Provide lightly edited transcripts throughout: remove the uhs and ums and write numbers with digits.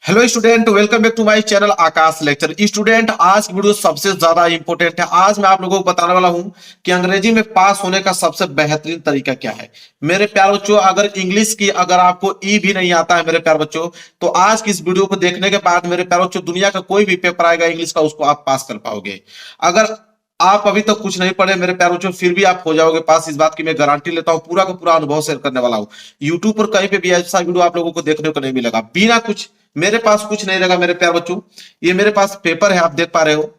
Hello student, welcome back to my channel Aakash lecture. Student, आज की video सबसे ज्यादा इंपॉर्टेंट है। आज मैं आप लोगों को बताने वाला हूं कि अंग्रेजी में पास होने का सबसे बेहतरीन तरीका क्या है। मेरे प्यारे बच्चों, अगर इंग्लिश की अगर आपको ई भी नहीं आता है मेरे प्यारे बच्चों, तो आज की इस वीडियो को देखने के बाद मेरे प्यारे बच्चों, दुनिया का कोई भी पेपर आएगा इंग्लिश का, उसको आप पास कर पाओगे। अगर आप अभी तक कुछ नहीं पढ़े मेरे प्यारे बच्चों, फिर भी आप हो जाओगे पास, इस बात की मैं गारंटी लेता हूं। पूरा का पूरा अनुभव शेयर करने वाला हूं। यूट्यूब पर कहीं पे भी ऐसा वीडियो आप लोगों को देखने को नहीं मिलेगा बिना कुछ, मेरे पास कुछ नहीं लगा मेरे प्यारे बच्चों। ये मेरे पास पेपर है, आप देख पा रहे हो।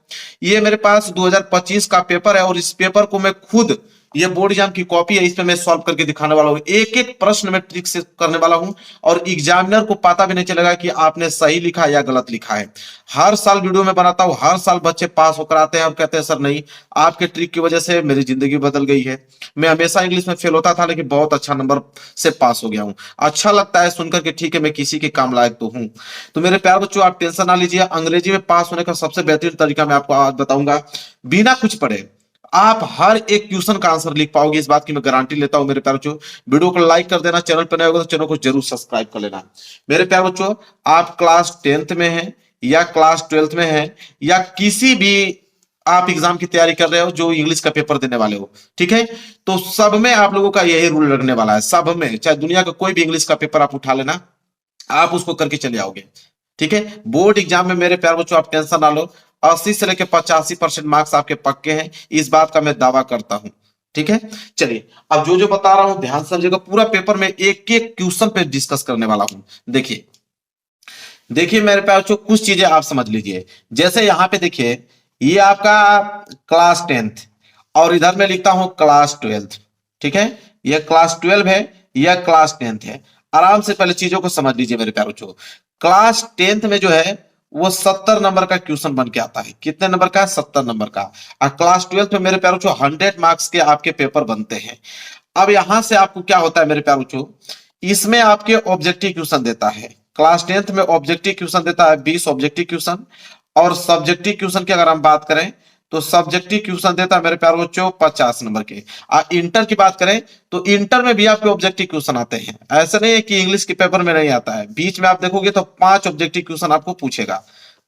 ये मेरे पास 2025 का पेपर है और इस पेपर को मैं खुद, ये बोर्ड एग्जाम की कॉपी है, इसमें मैं सॉल्व करके दिखाने वाला हूं। एक एक प्रश्न में ट्रिक से करने वाला हूं और एग्जामिनर को पता भी नहीं चलेगा कि आपने सही लिखा या गलत लिखा है। हर साल वीडियो में बनाता हूं, हर साल बच्चे पास होकर आते हैं। अब कहते हैं सर नहीं, आपके ट्रिक की वजह से मेरी जिंदगी बदल गई है। मैं हमेशा इंग्लिश में फेल होता था, लेकिन बहुत अच्छा नंबर से पास हो गया हूं। अच्छा लगता है सुनकर कि ठीक है, मैं किसी के काम लायक तो हूं। तो मेरे प्यारे बच्चों, आप टेंशन ना लीजिए। अंग्रेजी में पास होने का सबसे बेहतरीन तरीका मैं आपको आज बताऊंगा। बिना कुछ पढ़े आप हर एक क्वेश्चन का आंसर लिख पाओगे, इस बात की मैं गारंटी लेता हूं मेरे प्यारे बच्चों। वीडियो को लाइक कर देना, चैनल पर नए होगा तो चैनल को जरूर सब्सक्राइब कर लेना। मेरे प्यारे बच्चों, आप क्लास 10th में हैं या क्लास 12th में हैं या किसी भी आप एग्जाम की तैयारी कर रहे हो जो इंग्लिश का पेपर देने वाले हो, ठीक है, तो सब में आप लोगों का यही रूल लगने वाला है। सब में, चाहे दुनिया का कोई भी इंग्लिश का पेपर आप उठा लेना, आप उसको करके चले आओगे। ठीक है, बोर्ड एग्जाम में मेरे प्यारे बच्चों आप टेंशन ना लो, 80 से लेकर 85% मार्क्स आपके पक्के हैं, इस बात का मैं दावा करता हूं। ठीक है, चलिए अब जो जो बता रहा हूं ध्यान से समझिएगा। पूरा पेपर में एक एक क्वेश्चन पे डिस्कस करने वाला हूं। देखिए देखिए मेरे प्यारे बच्चों, कुछ चीजें आप समझ लीजिए। जैसे यहां पे देखिए, ये आपका क्लास 10th और इधर मैं लिखता हूं क्लास 12th। ठीक है, यह क्लास 12 है, यह क्लास 10th है। आराम से पहले चीजों को समझ लीजिए मेरे प्यारे बच्चों। क्लास 10th में जो है वो 70 नंबर का क्वेश्चन बन के आता है। कितने नंबर का है? 70 नंबर का। और क्लास 12th में मेरे प्यारे बच्चों 100 मार्क्स के आपके पेपर बनते हैं। अब यहां से आपको क्या होता है मेरे प्यारे बच्चों, इसमें आपके ऑब्जेक्टिव क्वेश्चन देता है। क्लास 10th में ऑब्जेक्टिव क्वेश्चन देता है 20 ऑब्जेक्टिव क्वेश्चन। और सब्जेक्टिव क्वेश्चन की अगर हम बात करें तो सब्जेक्टिव क्वेश्चन देता है मेरे प्यारे बच्चों 50 नंबर के। इंटर की बात करें तो इंटर में भी आपके ऑब्जेक्टिव क्वेश्चन आते हैं। ऐसा नहीं है कि इंग्लिश के पेपर में नहीं आता है, बीच में आप देखोगे तो 5 ऑब्जेक्टिव क्वेश्चन आपको पूछेगा।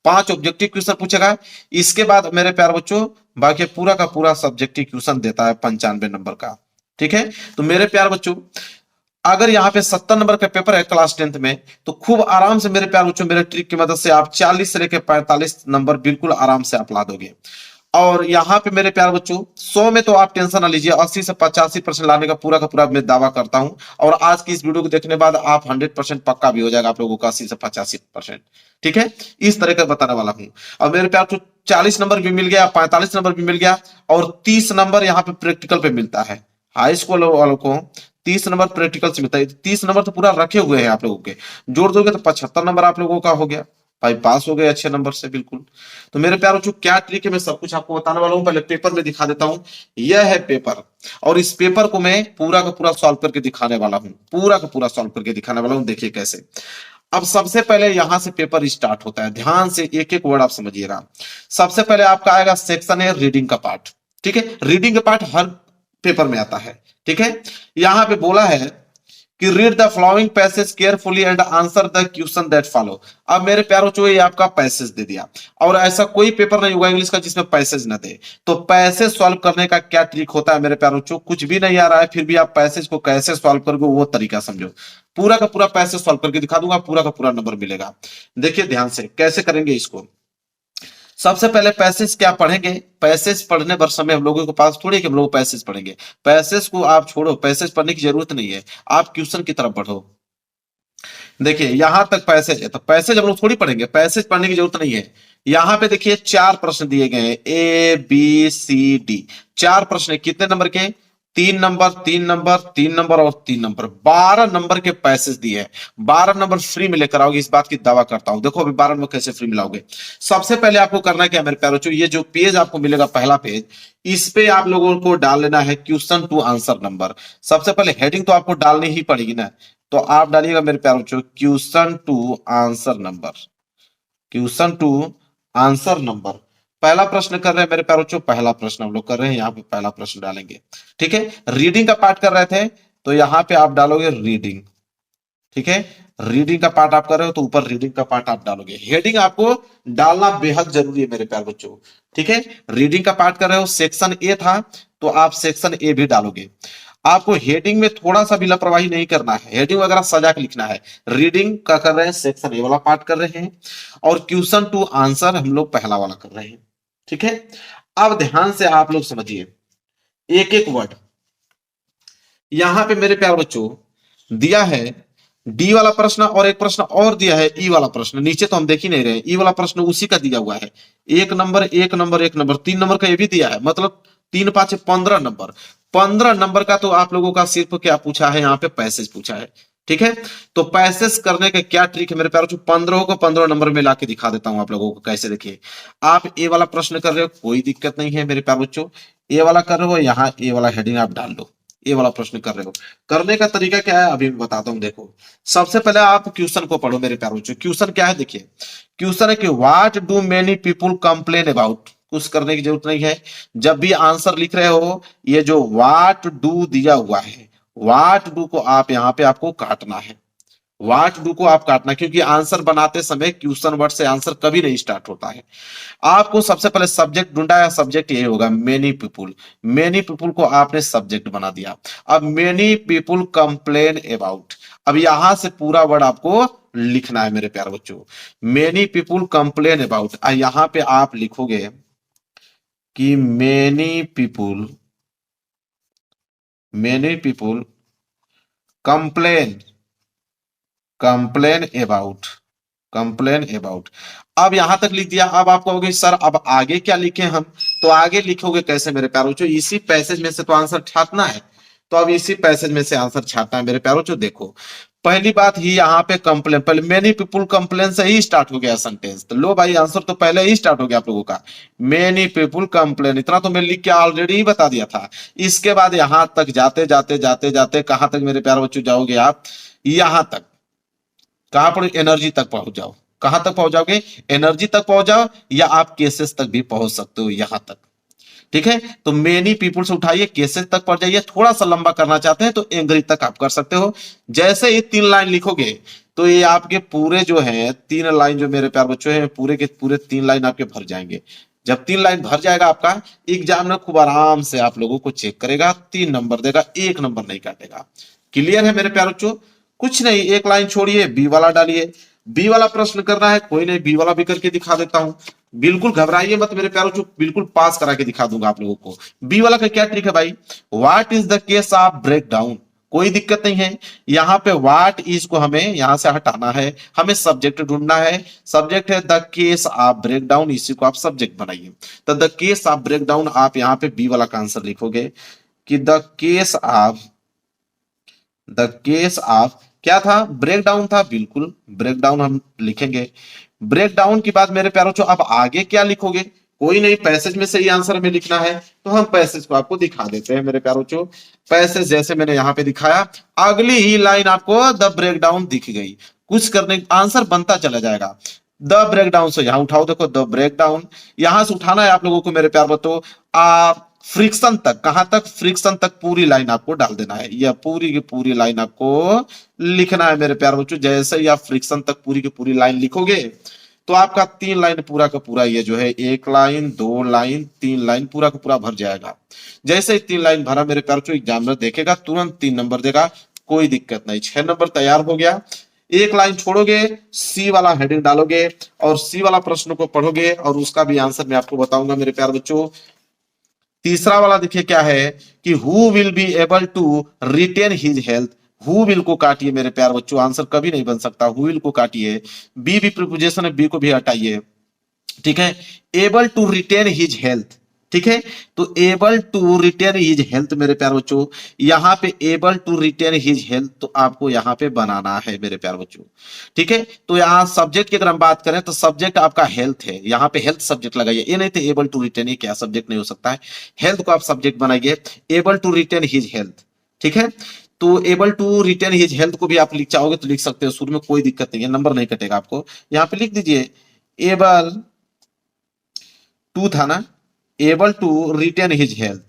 5 ऑब्जेक्टिव क्वेश्चन पूछेगा। इसके बाद मेरे प्यारे बच्चों बाकी पूरा का पूरा सब्जेक्टिव क्वेश्चन देता है 95 नंबर का। ठीक है, तो मेरे प्यारे बच्चों, अगर यहाँ पे 70 नंबर का पेपर है क्लास 10th में, तो खूब आराम से मेरे प्यारे बच्चों, मेरे ट्रिक की मदद से आप 40 से लेकर 45 नंबर बिल्कुल आराम से आप ला दोगे। और यहाँ पे मेरे प्यारे बच्चों 100 में तो आप टेंशन ना लीजिए, 80 से 85% लाने का पूरा मैं दावा करता हूं। और आज की इस वीडियो को देखने बाद आप 100% पक्का भी हो जाएगा आप लोगों का, 80 से 85%। ठीक है, इस तरह का बताने वाला हूं। और मेरे प्यारे बच्चों 40 नंबर भी मिल गया, 45 नंबर भी मिल गया और 30 नंबर यहाँ पे प्रैक्टिकल पे मिलता है। हाई स्कूल वालों को 30 नंबर प्रैक्टिकल से मिलता है। 30 नंबर तो पूरा रखे हुए हैं आप लोगों के, जोड़ दोगे तो 75 नंबर आप लोगों का हो गया भाई, पास हो गए अच्छे नंबर से बिल्कुल। तो मेरे प्यारों जो क्या ट्रिक है मैं सब कुछ आपको बताने वाला हूं। पहले पेपर में दिखा देता हूं, यह है पेपर और इस पेपर को मैं पूरा का पूरा सॉल्व करके दिखाने वाला हूं। पूरा का पूरा सॉल्व करके दिखाने वाला हूं, देखिए कैसे। अब सबसे पहले यहां से पेपर स्टार्ट होता है, ध्यान से एक एक वर्ड आप समझिएगा। सबसे पहले आपका आएगा सेक्शन है रीडिंग का पार्ट। ठीक है, रीडिंग का पार्ट हर पेपर में आता है। ठीक है, यहां पे बोला है कि read the following passage carefully and answer the question that follow. अब मेरे प्यारों चो ये आपका पैसेज दे दिया, और ऐसा कोई पेपर नहीं होगा इंग्लिश का जिसमें पैसेज ना दे। तो पैसेज सॉल्व करने का क्या ट्रिक होता है मेरे प्यारों चो, कुछ भी नहीं आ रहा है फिर भी आप पैसेज को कैसे सॉल्व करोगे वो तरीका समझो। पूरा का पूरा पैसेज सॉल्व करके दिखा दूंगा, पूरा का पूरा नंबर मिलेगा। देखिए ध्यान से कैसे करेंगे इसको। सबसे पहले पैसेज क्या पढ़ेंगे, पैसेज पढ़ने पर समय हम लोगों के पास थोड़ी कि हम लोग पैसेज पढ़ेंगे। पैसेज को आप छोड़ो, पैसेज पढ़ने की जरूरत नहीं है, आप क्वेश्चन की तरफ बढ़ो। देखिए यहां तक पैसेज है तो पैसेज हम लोग थोड़ी पढ़ेंगे, पैसेज पढ़ने की जरूरत नहीं है। यहां पे देखिए 4 प्रश्न दिए गए हैं, ए बी सी डी। 4 प्रश्न कितने नंबर के? 3 नंबर, 3 नंबर, 3 नंबर और 3 नंबर, 12 नंबर के पैसेज दिए हैं। 12 नंबर फ्री में लेकर आओगे, इस बात की दावा करता हूं। देखो अभी 12 नंबर कैसे फ्री मिलाओगे। सबसे पहले आपको करना क्या है मेरे प्यारे बच्चों, ये जो पेज आपको मिलेगा पहला पेज, इस पे आप लोगों को डाल लेना है क्वेश्चन टू आंसर नंबर। सबसे पहले हेडिंग तो आपको डालनी ही पड़ेगी ना, तो आप डालिएगा मेरे प्यारे बच्चों question to answer number. Question to answer number, पहला प्रश्न कर रहे हैं मेरे प्यारे बच्चों, पहला प्रश्न हम लोग कर रहे हैं, यहाँ पे पहला प्रश्न डालेंगे। ठीक है, रीडिंग का पार्ट कर रहे थे तो यहाँ पे आप डालोगे रीडिंग। ठीक है, रीडिंग का पार्ट आप कर रहे हो तो ऊपर रीडिंग का पार्ट आप डालोगे। हेडिंग आपको डालना बेहद जरूरी है मेरे प्यारे बच्चों, ठीक है। रीडिंग का पार्ट कर रहे हो, सेक्शन ए था तो आप सेक्शन ए भी डालोगे। आपको हेडिंग में थोड़ा सा भी लापरवाही नहीं करना है, हेडिंग वगैरह सजा के लिखना है। रीडिंग का कर रहे हैं, सेक्शन ए वाला पार्ट कर रहे हैं, और क्वेश्चन टू आंसर हम लोग पहला वाला कर रहे हैं, ठीक है। अब ध्यान से आप लोग समझिए एक एक वर्ड। यहां पे मेरे प्यारे बच्चों दिया है डी वाला प्रश्न, और एक प्रश्न और दिया है ई वाला प्रश्न। नीचे तो हम देख ही नहीं रहे, ई वाला प्रश्न उसी का दिया हुआ है। एक नंबर एक नंबर एक नंबर, 3 नंबर का ये भी दिया है, मतलब 3 5 15 नंबर। 15 नंबर का तो आप लोगों का सिर्फ क्या पूछा है, यहाँ पे पैसेज पूछा है, ठीक है। तो पैसेज करने का क्या ट्रिक है मेरे प्यारे बच्चों, 15 को 15 नंबर में लाके दिखा देता हूं आप लोगों को कैसे। देखिए आप ए वाला प्रश्न कर रहे हो, कोई दिक्कत नहीं है मेरे प्यारे बच्चों। ए वाला कर रहे हो, यहाँ ए वाला हेडिंग आप डाल दो। ए वाला प्रश्न कर रहे हो, करने का तरीका क्या है अभी मैं बताता हूं। देखो सबसे पहले आप क्वेश्चन को पढ़ो मेरे प्यारे बच्चों। क्वेश्चन क्या है देखिए, क्वेश्चन है कि what do many people complain about. कुछ करने की जरूरत नहीं है, जब भी आंसर लिख रहे हो ये जो व्हाट डू दिया हुआ है, व्हाट डू को आप यहाँ पे आपको काटना है। व्हाट डू को आप काटना, क्योंकि आंसर बनाते समय क्वेश्चन वर्ड से आंसर कभी नहीं स्टार्ट होता है। आपको सबसे पहले सब्जेक्ट ढूंढा है, सब्जेक्ट ये होगा मेनी पीपुल। मेनी पीपुल को आपने सब्जेक्ट बना दिया। अब मेनी पीपुल कंप्लेन अबाउट, अब यहां से पूरा वर्ड आपको लिखना है मेरे प्यारे बच्चों। मेनी पीपुल कंप्लेन अबाउट, यहां पे आप लिखोगे कि many people complain complain about, complain about. अब यहां तक लिख दिया। अब आप कहोगे सर अब आगे क्या लिखें हम, तो आगे लिखोगे कैसे मेरे प्यारे बच्चों, इसी पैसेज में से तो आंसर छाटना है। तो अब इसी पैसेज में से आंसर छाटना है मेरे प्यारे बच्चों। देखो पहली बात ही यहाँ पे कंप्लेन, पहले मेनी पीपुल कंप्लेन से ही स्टार्ट हो गया सेंटेंस, तो लो भाई आंसर तो पहले ही स्टार्ट हो गया आप लोगों का। मेनी पीपुल कंप्लेन, इतना तो मैं लिख के ऑलरेडी ही बता दिया था। इसके बाद यहां तक जाते जाते जाते जाते कहां तक मेरे प्यारे बच्चों जाओगे आप, यहां तक। कहां पर, एनर्जी तक पहुंच जाओ। कहां तक पहुंच जाओगे, एनर्जी तक पहुंच जाओ, या आप केसेस तक भी पहुंच सकते हो यहां तक, ठीक है। तो मेनी पीपुल से उठाइए, केसेस तक पढ़ जाइए। थोड़ा सा लंबा करना चाहते हैं तो एंग्री तक आप कर सकते हो। जैसे ये 3 लाइन लिखोगे तो ये आपके पूरे जो है 3 लाइन जो मेरे प्यार बच्चों हैं, पूरे के पूरे 3 लाइन आपके भर जाएंगे। जब 3 लाइन भर जाएगा आपका, एग्जामिनर खूब आराम से आप लोगों को चेक करेगा, 3 नंबर देगा, 1 नंबर नहीं काटेगा। क्लियर है मेरे प्यार बच्चों। कुछ नहीं, एक लाइन छोड़िए, बी वाला डालिए। बी वाला प्रश्न करना है, कोई नहीं, बी वाला भी करके दिखा देता हूं। बिल्कुल घबराइए मत मेरे प्यारों, चुप, बिल्कुल पास करा के दिखा दूंगा आप लोगों को। बी वाला का क्या ट्रिक है भाई, what is the case of break down. कोई दिक्कत नहीं है, यहाँ पे व्हाट इज को हमें यहां से हटाना है, हमें सब्जेक्ट ढूंढना है। सब्जेक्ट है the case of break down, इसी को आप सब्जेक्ट बनाइए। तो the case of break down आप यहाँ पे बी वाला का आंसर लिखोगे कि द केस ऑफ क्या था, ब्रेक डाउन था, बिल्कुल ब्रेक डाउन हम लिखेंगे। ब्रेक डाउन की बात मेरे प्यारों चो, अब आगे क्या लिखोगे, कोई नहीं, पैसेज में से ही आंसर हमें लिखना है, तो हम पैसेज को आपको दिखा देते हैं मेरे प्यारों चो। पैसेज जैसे मैंने यहां पे दिखाया, अगली ही लाइन आपको द ब्रेक डाउन दिख गई। कुछ करने, आंसर बनता चला जाएगा। द ब्रेक डाउन से यहां उठाओ, देखो द ब्रेक डाउन, यहां से उठाना है आप लोगों को मेरे प्यार बतो। आप फ्रिक्शन तक, कहां तक, फ्रिक्शन तक पूरी लाइन आपको डाल देना है, यह पूरी की पूरी लाइन आपको लिखना है मेरे प्यार बच्चों। जैसे ही आप फ्रिक्शन तक पूरी की पूरी लाइन लिखोगे तो आपका 3 लाइन पूरा का पूरा ये जो है 1 लाइन 2 लाइन 3 लाइन पूरा का पूरा भर जाएगा। जैसे ही 3 लाइन भरा मेरे प्यार बच्चों, एग्जामिनर देखेगा तुरंत 3 नंबर देगा, कोई दिक्कत नहीं। 6 नंबर तैयार हो गया। 1 लाइन छोड़ोगे, सी वाला हेडिंग डालोगे और सी वाला प्रश्न को पढ़ोगे, और उसका भी आंसर मैं आपको बताऊंगा मेरे प्यार बच्चों। तीसरा वाला देखिए क्या है कि who will be able to retain his health. Who will को काटिए मेरे प्यार बच्चों, आंसर कभी नहीं बन सकता, हु विल को काटिए। बी भी प्रीपोजिशन है, बी को भी हटाइए, ठीक है। Able to retain his health, ठीक है। तो able to retain his health मेरे प्यार बच्चों, यहां पे able to retain his health तो आपको यहां पे बनाना है मेरे प्यार बच्चों, ठीक है। तो यहां सब्जेक्ट की अगर हम बात करें तो सब्जेक्ट आपका हेल्थ है, यहां पे हेल्थ सब्जेक्ट लगाइए। ये नहीं तो एबल टू रिटेन, ये क्या सब्जेक्ट नहीं हो सकता है, हेल्थ को आप सब्जेक्ट बनाइए। Able to retain his health, ठीक है। तो able to retain his health को भी आप लिख चाहोगे तो लिख सकते हो, शुरू में कोई दिक्कत नहीं है, नंबर नहीं कटेगा आपको। यहां पे लिख दीजिए एबल टू था ना, able to retain his health,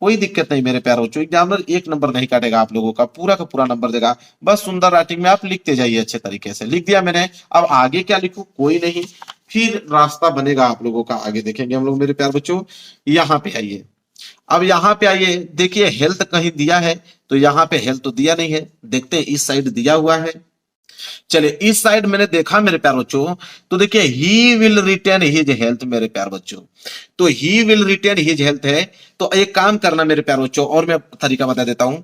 कोई दिक्कत नहीं मेरे प्यारे बच्चों, एग्जामिनर एक नंबर नहीं काटेगा आप लोगों का पूरा नंबर देगा। बस सुंदर राइटिंग में आप लिखते जाइए, अच्छे तरीके से लिख दिया मैंने। अब आगे क्या लिखूं, कोई नहीं, फिर रास्ता बनेगा आप लोगों का, आगे देखेंगे हम लोग मेरे प्यारे बच्चों। यहाँ पे आइए, अब यहाँ पे आइए, देखिए हेल्थ कहीं दिया है, तो यहाँ पे हेल्थ तो दिया नहीं है, देखते हैं इस साइड दिया हुआ है। चलिए इस साइड मैंने देखा मेरे प्यार बच्चों, तो देखिए he will retain his health मेरे प्यार बच्चों, तो he will retain his health है। तो एक काम करना मेरे प्यार बच्चों, और मैं तरीका बता देता हूं,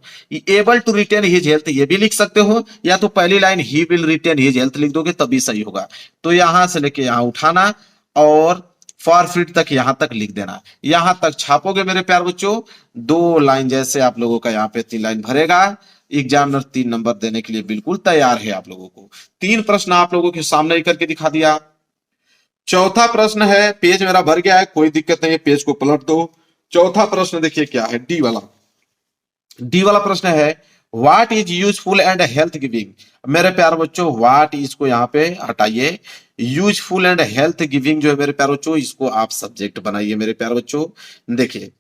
able to retain his health ये भी लिख सकते हो, या तो पहली line he will retain his health लिख दोगे तभी सही होगा। तो यहां से लेके यहां उठाना और फॉरफिट तक यहां तक लिख देना, यहां तक छापोगे मेरे प्यार बच्चों। दो लाइन जैसे आप लोगों का यहाँ पे 3 लाइन भरेगा, एग्जामिनर 3 नंबर देने के लिए बिल्कुल तैयार है आप लोगों को। 3 प्रश्न आप लोगों के सामने ही करके दिखा दिया। चौथा प्रश्न है, पेज मेरा भर गया है, कोई दिक्कत नहीं है, पेज को पलट दो। चौथा प्रश्न देखिए क्या है, डी वाला प्रश्न है, what is useful and health giving. मेरे प्यार बच्चों व्हाट इज को यहाँ पे हटाइए, यूजफुल एंड हेल्थ गिविंग जो है मेरे प्यार बच्चों, इसको आप सब्जेक्ट बनाइए मेरे प्यार बच्चों। देखिए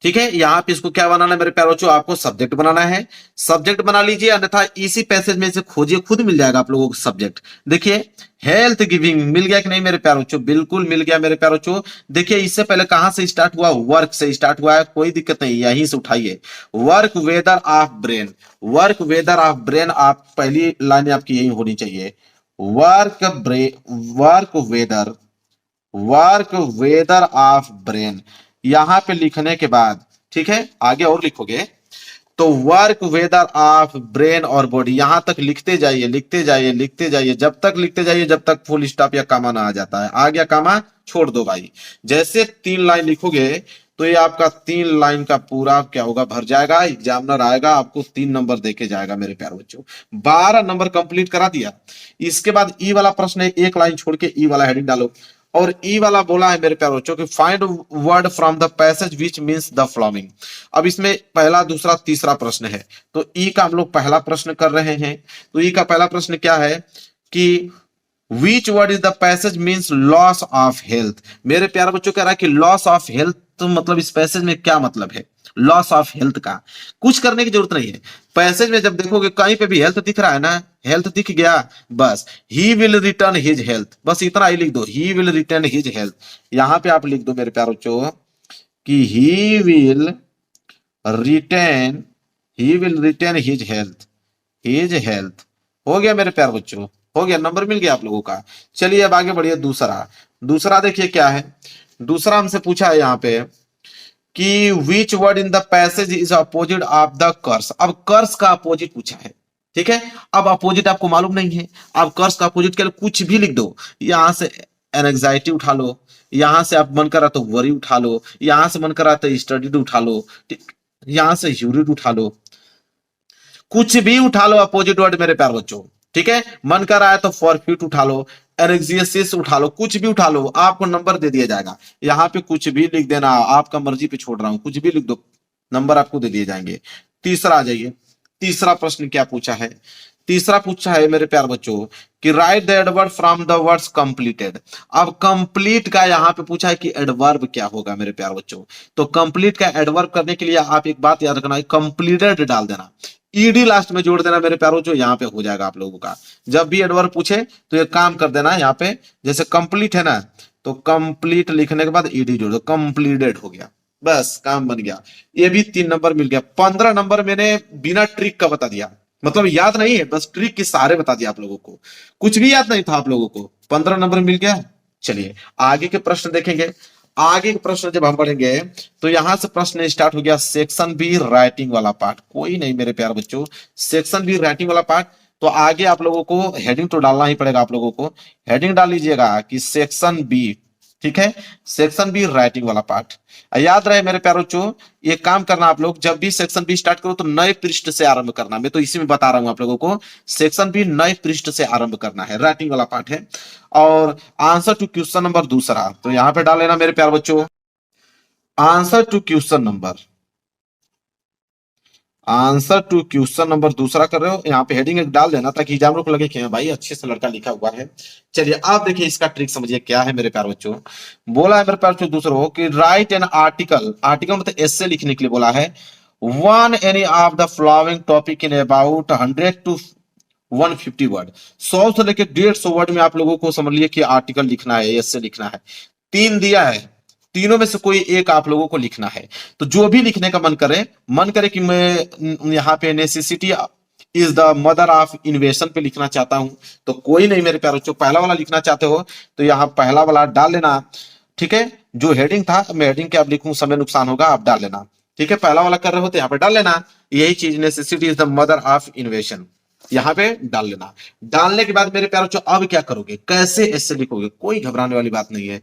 ठीक है, यहाँ पे इसको क्या बनाना है मेरे प्यारे बच्चों, आपको सब्जेक्ट बनाना है, सब्जेक्ट बना लीजिए, अन्यथा इसी पैसेज में से खोजिए, खुद मिल जाएगा आप लोगों को सब्जेक्ट। देखिए हेल्थ गिविंग मिल गया कि नहीं मेरे प्यारे बच्चों, बिल्कुल मिल गया मेरे प्यारे बच्चों। देखिए इससे पहले कहां से स्टार्ट हुआ, वर्क से स्टार्ट हुआ है, कोई दिक्कत नहीं, यहीं से उठाइए। Work weather of brain, work weather of brain, आप पहली लाइन आपकी यही होनी चाहिए, work work weather, work weather of brain. यहां पे लिखने के बाद ठीक है, आगे और लिखोगे तो वर्क वेदर ऑफ ब्रेन और बॉडी, यहां तक लिखते जाइए लिखते जाइए लिखते जाइए, जब तक लिखते जाइए जब तक फुल स्टॉप या कामा ना आ जाता है। आ गया कामा, छोड़ दो भाई। जैसे 3 लाइन लिखोगे तो ये आपका 3 लाइन का पूरा क्या होगा, भर जाएगा, एग्जामिनर आएगा आपको 3 नंबर देके जाएगा मेरे प्यारे बच्चों। 12 नंबर कंप्लीट करा दिया। इसके बाद ई वाला प्रश्न है, एक लाइन छोड़ के ई वाला हेडिंग डालो, और ई वाला बोला है मेरे प्यारे बच्चों कि find word from the passage which means the following. अब इसमें पहला दूसरा तीसरा प्रश्न है, तो ई का हम लोग पहला प्रश्न कर रहे हैं। तो ई का पहला प्रश्न क्या है कि which word is the passage means loss of health. मेरे प्यारे बच्चों कह रहा है कि लॉस ऑफ हेल्थ, तो मतलब इस पैसेज में क्या मतलब है लॉस ऑफ हेल्थ का, कुछ करने की जरूरत नहीं है। पैसेज में जब देखोगे कहीं पे भी हेल्थ दिख रहा है ना, हेल्थ दिख गया, बस he will return his health, बस इतना ही लिख दो, he will return his health. यहां पे आप लिख दो मेरे प्यारे बच्चों कि he will return, he will return his health, his health. हो गया मेरे प्यारे बच्चों, हो गया, नंबर मिल गया आप लोगों का। चलिए अब आगे बढ़िए, दूसरा दूसरा देखिए क्या है। दूसरा हमसे पूछा है यहाँ पे कि which word in the passage is opposite of the curse. अब कर्स का अपोजिट पूछा है, ठीक है। अब अपोजिट आपको मालूम नहीं है, अब कर्स का अपोजिट के लिए कुछ भी लिख दो। यहां से एंजाइटी उठा लो, यहां से आप मन करा तो वरी उठा लो, यहां से मन करा तो स्टडीड उठा लो, यहां से ह्यूरिड उठा लो, कुछ भी उठा लो अपोजिट वर्ड मेरे प्यार बच्चों, ठीक है। मन कर रहा है तो फॉरफिट उठा लो, एनेक्सियसिस उठा लो, कुछ भी उठा लो, आपको नंबर दे दिया जाएगा। यहाँ पे कुछ भी लिख देना, आपका मर्जी पे छोड़ रहा हूं, कुछ भी लिख दो, नंबर आपको दे दिए जाएंगे। तीसरा आ जाइए, तीसरा प्रश्न क्या पूछा है, तीसरा पूछा है मेरे प्यार बच्चों कि right the adverb from the words completed. अब कंप्लीट का यहाँ पे पूछा है कि एडवर्ब क्या होगा मेरे प्यार बच्चों। तो कंप्लीट का एडवर्ब करने के लिए आप एक बात याद रखना, कंप्लीटेड डाल देना, ईडी लास्ट में जोड़ देना मेरे प्यारों, जो यहाँ पे हो जाएगा आप लोगों का। जब भी एडवर्ब पूछे तो ये काम कर देना, यहाँ पे जैसे कंप्लीट है ना, तो कंप्लीट लिखने के बाद ईडी जोड़ दो, कंप्लीटेड हो गया, बस काम बन गया। ये भी 3 नंबर मिल गया। 15 नंबर मैंने बिना ट्रिक का बता दिया, मतलब याद नहीं है, बस ट्रिक के सहारे बता दिया आप लोगों को, कुछ भी याद नहीं था आप लोगों को, 15 नंबर मिल गया। चलिए आगे के प्रश्न देखेंगे। आगे के प्रश्न जब हम पढ़ेंगे तो यहां से प्रश्न स्टार्ट हो गया सेक्शन बी राइटिंग वाला पार्ट। कोई नहीं मेरे प्यारे बच्चों, सेक्शन बी राइटिंग वाला पार्ट, तो आगे आप लोगों को हेडिंग तो डालना ही पड़ेगा आप लोगों को। हेडिंग डाल लीजिएगा कि सेक्शन बी, ठीक है, सेक्शन बी राइटिंग वाला पार्ट। याद रहे मेरे प्यारे बच्चों, ये काम करना आप लोग, जब भी सेक्शन बी स्टार्ट करो तो नए पृष्ठ से आरंभ करना। मैं तो इसी में बता रहा हूं आप लोगों को, सेक्शन बी नए पृष्ठ से आरंभ करना है, राइटिंग वाला पार्ट है। और आंसर टू क्वेश्चन नंबर दूसरा, तो यहां पे डाल लेना मेरे प्यारे बच्चों, answer to question number, answer to question number दूसरा कर रहे हो, यहाँ पे हेडिंग एक डाल देना ताकि एग्जाम को लगे कि हाँ भाई अच्छे से लड़का लिखा हुआ है। चलिए आप देखिए इसका ट्रिक समझिए क्या है मेरे प्यारे बच्चों। बोला है मेरे प्यारे बच्चों दूसरा हो कि राइट एन आर्टिकल, आर्टिकल मतलब एस्से लिखने के लिए बोला है। One any of the following topic in about 100 to 150 word, 100 से लेकर 150 वर्ड में आप लोगों को समझ लिए कि आर्टिकल लिखना है, एस्से लिखना है। तीन दिया है, तीनों में से कोई एक आप लोगों को लिखना है। तो जो भी लिखने का मन करे कि मैं यहाँ पे necessity is the mother of इन्वेशन पे लिखना चाहता हूं, तो कोई नहीं मेरे प्यारे बच्चों, पहला वाला लिखना चाहते हो तो यहाँ पहला वाला डाल लेना। ठीक है, जो हेडिंग था मैं हेडिंग के आप लिखूं समय नुकसान होगा, आप डाल लेना। ठीक है, पहला वाला कर रहे हो तो यहाँ पे डाल लेना, यही चीज necessity is the mother of इन्वेशन, यहाँ पे डाल लेना। डालने के बाद मेरे प्यारे बच्चों अब क्या करोगे, कैसे ऐसे लिखोगे, कोई घबराने वाली बात नहीं है।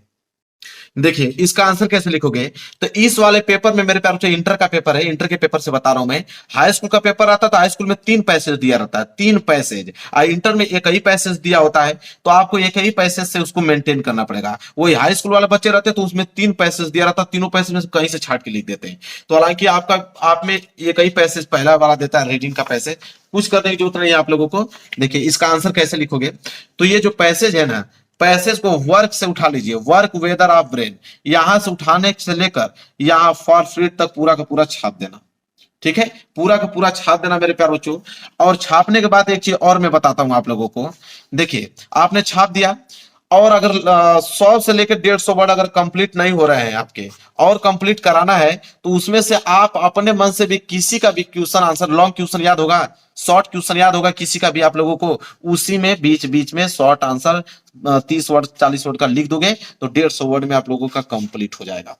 देखिए इसका आंसर कैसे लिखोगे, तो इस वाले पेपर में मेरे प्यारे, इंटर का पेपर है, इंटर के पेपर से बता रहा हूं मैं। हाई स्कूल का पेपर आता था, हाई स्कूल में 3 पैसेज दिया रहता है, 3 पैसेज, और इंटर में एक ही पैसेज दिया होता है, तो आपको एक ही पैसेज से उसको मेंटेन करना पड़ेगा। वही हाई स्कूल वाले बच्चे रहते तो उसमें 3 पैसेज दिया रहता, तीनों पैसेज में से कहीं से छाट के लिख देते हैं। तो हालांकि आपका आप में एक ही पैसेज पहला वाला देता है, रीडिंग का पैसेज, कुछ करने की जरूरत नहीं है आप लोगों को। देखिए इसका आंसर कैसे लिखोगे, तो ये जो पैसेज है ना, पैसेज को वर्क से उठा लीजिए, वर्क वेदर ऑफ ब्रेन, यहां से उठाने से लेकर यहां फॉर फ्रीड तक पूरा का पूरा छाप देना। ठीक है, पूरा का पूरा छाप देना मेरे प्यारे बच्चों। और छापने के बाद एक चीज और मैं बताता हूं आप लोगों को। देखिए आपने छाप दिया, और अगर 100 से लेकर 150 वर्ड अगर कंप्लीट नहीं हो रहे हैं आपके, और कंप्लीट कराना है, तो उसमें से आप अपने मन से भी किसी का भी क्वेश्चन आंसर, लॉन्ग क्वेश्चन याद होगा, शॉर्ट क्वेश्चन याद होगा किसी का भी आप लोगों को, उसी में बीच बीच में शॉर्ट आंसर 30 वर्ड 40 वर्ड का लिख दोगे तो 150 वर्ड में आप लोगों का कंप्लीट हो जाएगा।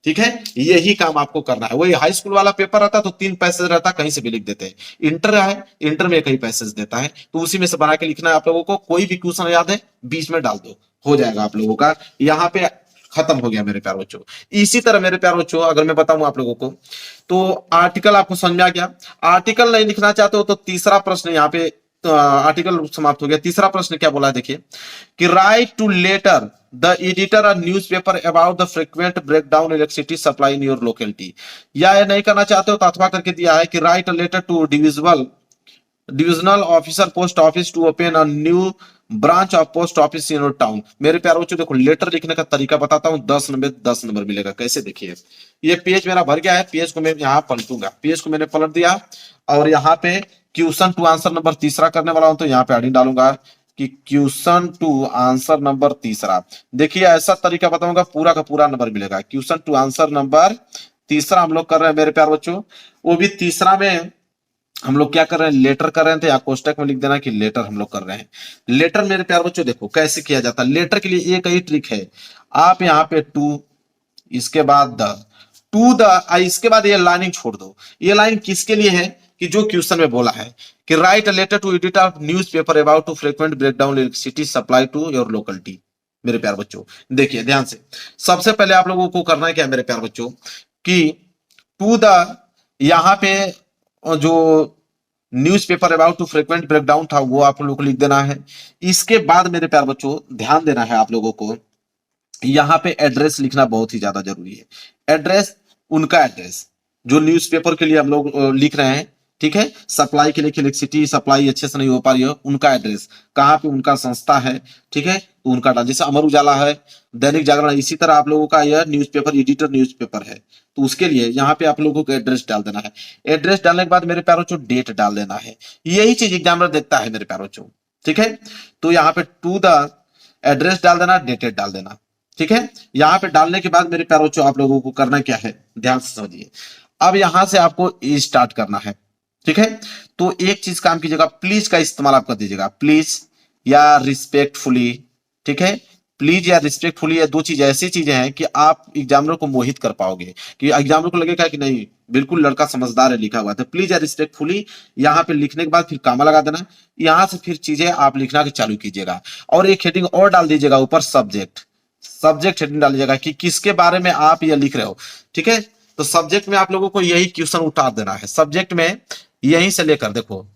ठीक है, यही काम आपको करना है। वही हाई स्कूल वाला पेपर रहता तो 3 पैसेज रहता, कहीं से भी लिख देते हैं। इंटर है, इंटर में कई पैसेज देता है, तो उसी में से बना के लिखना है आप लोगों को। कोई भी क्वेश्चन याद है बीच में डाल दो, हो जाएगा आप लोगों का। यहाँ पे खत्म हो गया मेरे प्यारे बच्चों। इसी तरह मेरे प्यारे बच्चों अगर मैं बताऊं आप लोगों को, तो आर्टिकल आपको समझ में आ गया। आर्टिकल नहीं लिखना चाहते हो तो तीसरा प्रश्न यहाँ पे, आर्टिकल समाप्त हो गया। तीसरा प्रश्न क्या बोला है देखिए, कि write to letter the editor of newspaper about the frequent breakdown electricity supply in your locality. या ये नहीं करना चाहते हो तो अथवा करके दिया है कि write a letter to divisional officer post office to open a new branch of post office in your town. मेरे प्यारे बच्चों देखो लेटर लिखने का तरीका बताता हूं, 10 नंबर मिलेगा। कैसे देखिए, ये पेज मेरा भर गया है, पेज को मैं यहाँ पलटूंगा, पेज को मैंने पलट दिया, और यहाँ पे क्वेश्चन टू आंसर नंबर तीसरा करने वाला हूं, तो यहाँ पे हेडिंग डालूंगा कि क्वेश्चन टू आंसर नंबर तीसरा। देखिए ऐसा तरीका बताऊंगा, पूरा का पूरा नंबर मिलेगा। क्वेश्चन टू आंसर नंबर तीसरा हम लोग कर रहे हैं मेरे प्यारे बच्चों। वो भी तीसरा में हम लोग क्या कर रहे हैं, लेटर कर रहे हैं, तो या कोष्टक में लिख देना कि लेटर हम लोग कर रहे हैं। लेटर मेरे प्यारे बच्चों देखो कैसे किया जाता है। लेटर के लिए एक ही ट्रिक है, आप यहाँ पे टू, इसके बाद द, टू द, इसके बाद ये लाइनिंग छोड़ दो। ये लाइन किसके लिए है, कि जो क्वेश्चन में बोला है कि write a letter to editor of newspaper about to frequent breakdown electricity supply to your locality. मेरे प्यारे बच्चों देखिए ध्यान से, सबसे पहले आप लोगों को करना है क्या मेरे प्यारे बच्चों, कि टू द, यहाँ पे जो newspaper about to frequent breakdown था वो आप लोगों को लिख देना है। इसके बाद मेरे प्यारे बच्चों ध्यान देना है आप लोगों को, यहाँ पे एड्रेस लिखना बहुत ही ज्यादा जरूरी है। एड्रेस, उनका एड्रेस जो न्यूज़पेपर के लिए हम लोग लिख रहे हैं, ठीक है, सप्लाई के लिए इलेक्ट्रिसिटी सप्लाई अच्छे से नहीं हो पा रही है, उनका एड्रेस कहाँ पे उनका संस्था है, ठीक है, तो उनका डाल, जैसे अमर उजाला है, दैनिक जागरण, इसी तरह आप लोगों का यह न्यूज़पेपर एडिटर न्यूज़पेपर है, तो उसके लिए यहाँ पे आप लोगों को एड्रेस डाल देना है। एड्रेस डालने के बाद मेरे प्यारों चो डेट डाल देना है। यही चीज एग्जामिनर देखता है मेरे प्यारों चो, ठीक है। तो यहाँ पे टू द एड्रेस डाल देना, डेटेड डाल देना, ठीक है। यहाँ पे डालने के बाद मेरे प्यारों चो आप लोगों को करना क्या है, ध्यान से समझिए। अब यहां से आपको स्टार्ट करना है, ठीक है। तो एक चीज काम कीजिएगा, प्लीज का इस्तेमाल आप कर दीजिएगा, प्लीज या रिस्पेक्टफुली, ठीक है। प्लीज या रिस्पेक्टफुली, ये दो चीज ऐसी चीजें हैं कि आप एग्जामिनर को मोहित कर पाओगे, कि एग्जामिनर को लगेगा कि नहीं बिल्कुल लड़का समझदार है, लिखा हुआ है। तो प्लीज या रिस्पेक्टफुली यहाँ पे लिखने के बाद फिर कामा लगा देना, यहां से फिर चीजें आप लिखना के चालू कीजिएगा। और एक हेडिंग और डाल दीजिएगा ऊपर, सब्जेक्ट, सब्जेक्ट हेडिंग डाल दीजिएगा कि किसके बारे में आप ये लिख रहे हो, ठीक है। तो सब्जेक्ट में आप लोगों को यही क्वेश्चन उतार देना है, सब्जेक्ट में यहीं से लेकर देखो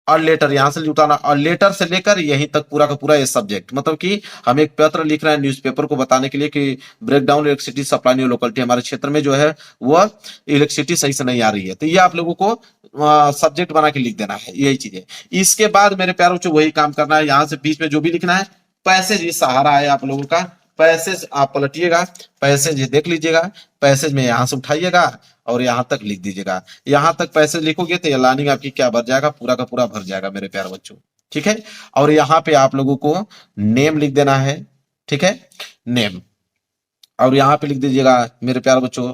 और लेटर यहां से उठाना, और लेटर से लेकर यहीं तक पूरा का पूरा ये सब्जेक्ट, मतलब कि हम एक पत्र लिख रहे हैं न्यूज़पेपर को बताने के लिए कि break down electricity supply new locality, हमारे क्षेत्र में जो है वह इलेक्ट्रिसिटी सही से नहीं आ रही है, तो ये आप लोगों को सब्जेक्ट बना के लिख देना है, यही चीज है। इसके बाद मेरे प्यारों बच्चों वही काम करना है, यहाँ से बीच में जो भी लिखना है, पैसेज ये सहारा है आप लोगों का, पैसेज आप पलटिएगा, पैसेज ये देख लीजिएगा, पैसेज में यहां से उठाइएगा और यहां तक लिख दीजिएगा। यहां तक पैसेज लिखोगे तो ये लाइनिंग आपकी क्या भर जाएगा, पूरा का पूरा भर जाएगा मेरे प्यारे बच्चों, ठीक है। और यहाँ पे आप लोगों को नेम लिख देना है, ठीक है, नेम। और यहाँ पे लिख दीजिएगा मेरे प्यारे बच्चों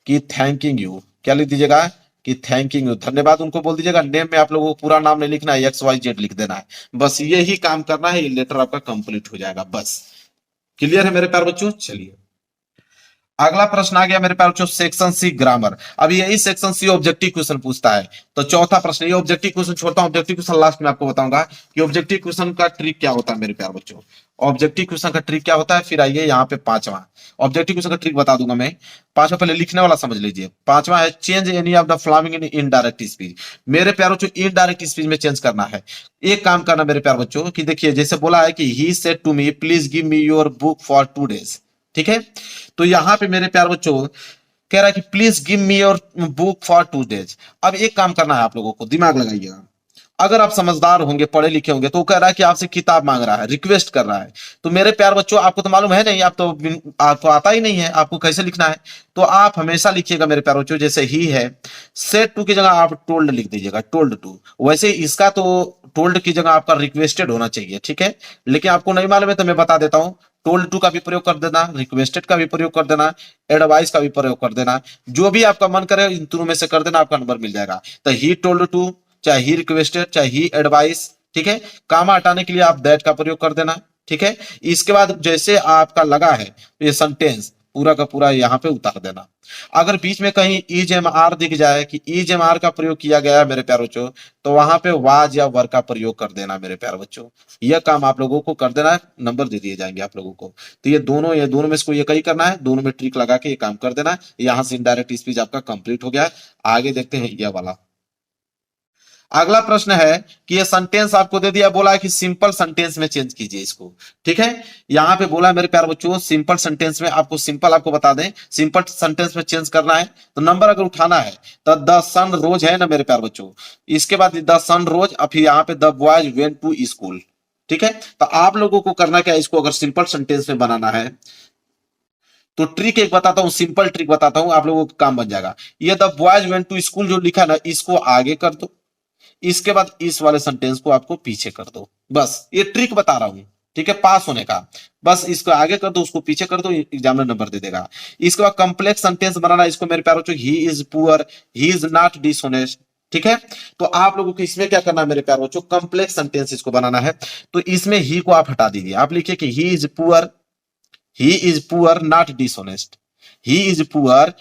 कि थैंकिंग यू, क्या लिख दीजिएगा कि थैंकिंग यू, धन्यवाद उनको बोल दीजिएगा। नेम में आप लोगों को पूरा नाम नहीं लिखना है, XYZ लिख देना है, बस यही काम करना है, ये लेटर आपका कंप्लीट हो जाएगा बस। क्लियर है मेरे प्यारे बच्चों? चलिए अगला प्रश्न आ गया मेरे प्यारे बच्चों, सेक्शन सी ग्रामर। अब यही सेक्शन सी ऑब्जेक्टिव क्वेश्चन पूछता है, तो चौथा प्रश्न, ये ऑब्जेक्टिव क्वेश्चन छोड़ता हूं, ऑब्जेक्टिव क्वेश्चन लास्ट में आपको बताऊंगा कि ऑब्जेक्टिव क्वेश्चन का ट्रिक क्या होता है मेरे प्यारे बच्चों। ऑब्जेक्टिव क्वेश्चन का ट्रिक क्या होता है, फिर आइए यहाँ पे पांचवा ऑब्जेक्टिव क्वेश्चन का ट्रिक बता दूंगा मैं। पांचवा पहले लिखने वाला समझ लीजिए, पांचवा है change any of the following in indirect speech. मेरे प्यारे बच्चों इनडायरेक्ट स्पीच में चेंज करना है। एक काम करना मेरे प्यारे बच्चों कि देखिए जैसे बोला है कि he said to me please give me your book for 2 days, ठीक है। तो यहां पे मेरे प्यारे बच्चों कह रहा है कि please give me your book for 2 days। अब एक काम करना है आप लोगों को, दिमाग लगाइएगा, अगर आप समझदार होंगे पढ़े लिखे होंगे तो वो कह रहा है कि आपसे किताब मांग रहा है, रिक्वेस्ट कर रहा है। तो मेरे प्यार बच्चों आपको तो मालूम है नहीं, आपको आता ही नहीं है, आपको कैसे लिखना है। तो आप हमेशा लिखिएगा मेरे प्यार बच्चों, जैसे ही है सेड टू की जगह आप टोल्ड लिख दीजिएगा, टोल्ड टू। वैसे इसका तो टोल्ड की जगह आपका रिक्वेस्टेड होना चाहिए, ठीक है। लेकिन आपको नहीं मालूम है तो मैं बता देता हूं, टोल्ड टू का भी प्रयोग कर देना, रिक्वेस्टेड का भी प्रयोग कर देना, एडवाइस का भी प्रयोग कर देना, जो भी आपका मन करे इन तीनों में से कर देना, आपका नंबर मिल जाएगा। तो ही टोल्ड टू, चाहे ही रिक्वेस्टेड, चाहे ही एडवाइस, ठीक है। कामा हटाने के लिए आप दैट का प्रयोग कर देना, ठीक है। इसके बाद जैसे आपका लगा है तो ये सेंटेंस पूरा का पूरा यहाँ पे उतार देना। अगर बीच में कहीं इज एम आर दिख जाए कि इज एम आर का प्रयोग किया गया है मेरे प्यारे बच्चों, तो वहां पे वाज या वर का प्रयोग कर देना मेरे प्यारे बच्चों। यह काम आप लोगों को कर देना है, नंबर दे दिए जाएंगे आप लोगों को। तो ये दोनों में से कोई एक ही करना है, दोनों में ट्रिक लगा के ये काम कर देना। यहां से इनडायरेक्ट स्पीच आपका कंप्लीट हो गया। आगे देखते हैं यह वाला। अगला प्रश्न है कि ये सेंटेंस आपको दे दिया, बोला है कि सिंपल सेंटेंस में चेंज कीजिए इसको, ठीक है। यहां पे बोला है मेरे प्यारे बच्चों सिंपल सेंटेंस में, आपको सिंपल आपको बता दें, सिंपल सेंटेंस में चेंज करना है तो नंबर अगर उठाना है तो द सन रोज है ना मेरे प्यारे बच्चों, इसके बाद द सन रोज, अब फिर यहाँ पे the boys went to school, ठीक है। तो आप लोगों को करना क्या है, इसको अगर सिंपल सेंटेंस में बनाना है तो ट्रिक एक बताता हूं, सिंपल ट्रिक बताता हूं, आप लोगों का काम बन जाएगा। ये the boys went to school जो लिखा ना, इसको आगे कर दो, इसके बाद इस वाले सेंटेंस को आपको पीछे कर दो, बस ये ट्रिक बता रहा हूं, ठीक है, पास होने का। बस इसको आगे कर दो, उसको पीछे कर दो, एग्जामिनर नंबर दे देगा। इसके बाद कॉम्प्लेक्स सेंटेंस बनाना, इसको मेरे प्यारे बच्चों ही is poor, he is not dishonest, ठीक है। तो आप लोगों को इसमें क्या करना है मेरे प्यारे बच्चों, कॉम्प्लेक्स सेंटेंस इसको बनाना है। तो इसमें ही को आप हटा दीजिए, आप लिखिए कि he is poor, he is poor not dishonest, he is poor,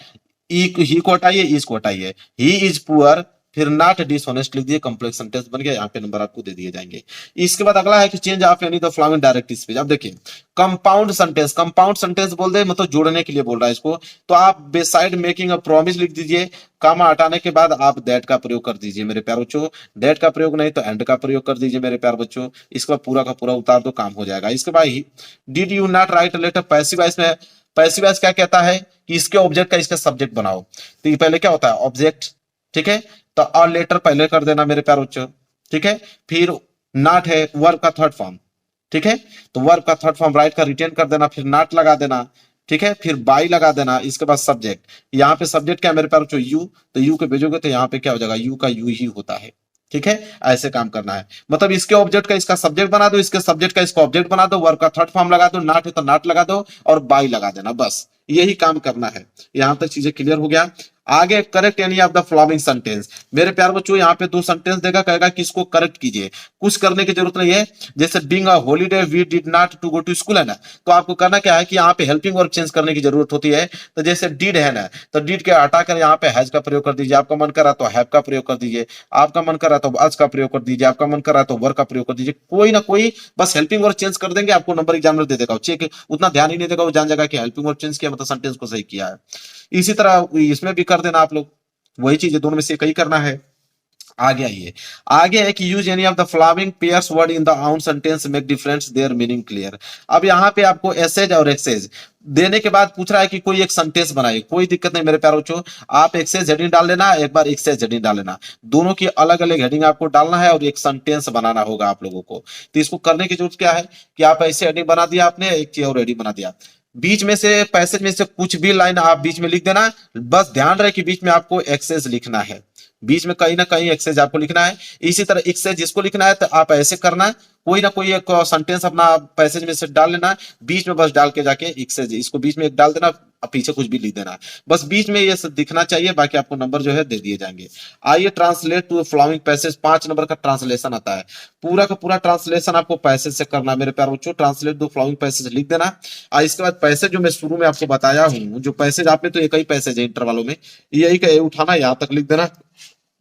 he को हटाइए, इसको हटाइए, ही इज पुअर, फिर नॉट डिसऑनेस्ट लिख दिए, कॉम्प्लेक्स सेंटेंस बन गया। यहाँ पे नंबर आपको दे दिए जाएंगे। इसके बाद अगला है कि change of any the following direct speech. अब देखिए कंपाउंड सेंटेंस, कंपाउंड सेंटेंस बोल दे मतलब जोड़ने के लिए बोल रहा है इसको, तो आप बेसाइड मेकिंग अ प्रॉमिस लिख दीजिए, कामा हटाने के बाद आप दैट का प्रयोग कर दीजिए मेरे प्यारे बच्चों। दैट का प्रयोग नहीं तो एंड का प्रयोग कर दीजिए मेरे प्यारे बच्चों। इसके बाद पूरा का पूरा उतार दो, काम हो जाएगा। इसके बाद did you not write letter passive voice में, पैसिव वॉइस क्या कहता है कि इसके ऑब्जेक्ट का इसका सब्जेक्ट बनाओ। तो ये पहले क्या होता है ऑब्जेक्ट, ठीक है। तो और लेटर पहले कर देना मेरे प्यारे बच्चों, ठीक है। फिर नॉट है वर्ब का थर्ड फॉर्म, ठीक है। तो वर्ब का थर्ड फॉर्म राइट का रिटेन कर देना, फिर नॉट लगा देना, ठीक है। फिर बाई लगा देना, इसके बाद सब्जेक्ट, यहाँ पे सब्जेक्ट क्या है मेरे प्यारे बच्चों यू, तो यू के भेजोगे तो यहाँ पे क्या हो जाएगा, यू का यू ही होता है, ठीक है। ऐसे काम करना है, मतलब इसके ऑब्जेक्ट का इसका सब्जेक्ट बना दो, इसके सब्जेक्ट का इसका ऑब्जेक्ट बना दो, वर्ब का थर्ड फॉर्म लगा दो, नॉट है तो नॉट लगा दो और बाई लगा देना, बस यही काम करना है। यहां तक चीजें क्लियर हो गया। आगे correct any of the following sentence. मेरे प्यार बच्चों यहाँ पे 2 सेंटेंस देगा, कहेगा कि इसको करेक्ट कीजिए, कुछ करने की जरूरत नहीं है। जैसे being a holiday we did not to go to school है ना, तो आपको करना क्या है कि यहाँ पे हेल्पिंग वर्ब चेंज करने की जरूरत होती है। तो जैसे डिड है ना, तो डिड के हटाकर यहाँ पे हैज का प्रयोग कर दीजिए, आपका मन कर रहा तो हैव का प्रयोग कर दीजिए, आपका मन कर रहा तो आज का प्रयोग कर दीजिए, आपका मन कर रहा तो वर का प्रयोग कर दीजिए, कोई ना कोई बस हेल्पिंग वर्ब चेंज कर देंगे, आपको नंबर एग्जामिनर दे देगा। चेक उतना ध्यान ही नहीं देगा, वो जान जाएगा कि हेल्पिंग वर्ब चेंज किया मतलब सेंटेंस को सही किया है। इसी तरह इसमें भी कर देना आप लोग, वही चीज है, दोनों में से कहीं करना है। आगे आइए, आगे है कि use any of the following pairs word in the own sentence make difference their meaning clear. अब यहाँ पे आपको एसेज और एक्सेज देने के बाद पूछ रहा है कि कोई एक सेंटेंस बनाइए। कोई दिक्कत नहीं मेरे प्यारे बच्चों, आप एक्सेज हेडिंग डाल लेना, एक बार एक्सेज हेडिंग डाल लेना, दोनों की अलग अलग हेडिंग आपको डालना है और एक सेंटेंस बनाना होगा आप लोगों को। तो इसको करने की जरूरत क्या है कि आप ऐसे हेडिंग बना दिया आपने, एक चीज और हेडिंग बना दिया, बीच में से पैसेज में से कुछ भी लाइन आप बीच में लिख देना, बस ध्यान रहे कि बीच में आपको एक्सेस लिखना है, बीच में कहीं ना कहीं एक्सेस आपको लिखना है। इसी तरह एक्सेस जिसको लिखना है तो आप ऐसे करना, कोई ना कोई एक सेंटेंस अपना पैसेज में से डाल लेना, बीच में बस डाल के जाके एक्सेस इसको बीच में एक डाल देना, पीछे कुछ भी लिख देना, बस बीच में ये सब दिखना चाहिए, बाकी आपको नंबर जो है दे दिए जाएंगे। आइए ट्रांसलेट टू फॉलोइंग पैसेज, 5 नंबर का ट्रांसलेशन आता है, पूरा का पूरा ट्रांसलेशन आपको पैसेज से करना है मेरे प्यारे बच्चों। ट्रांसलेट टू फॉलोइंग पैसेज लिख देना, और इसके बाद पैसेज जो मैं शुरू में आपको बताया हूँ, जो पैसेज आपने तो एक ही पैसेज है इंटर वालों में, यही का उठाना, यहाँ तक लिख देना,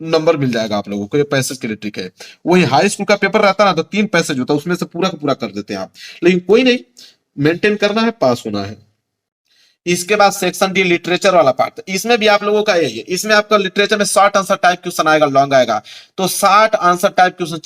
नंबर मिल जाएगा आप लोगों को, ये पैसेज के लिए ट्रिक है। वही हाई स्कूल का पेपर रहता है ना, तो 3 पैसेज होता है, उसमें से पूरा का पूरा कर देते हैं आप, लेकिन कोई नहीं, मेंटेन करना है, पास होना है। इसके बाद सेक्शन डी लिटरेचर वाला पार्ट, इसमें भी आप लोगों का यही है, इसमें आपका लिटरेचर में शॉर्ट आंसर टाइप क्वेश्चन आएगा, लॉन्ग आएगा, तो 60 आंसर टाइप क्वेश्चन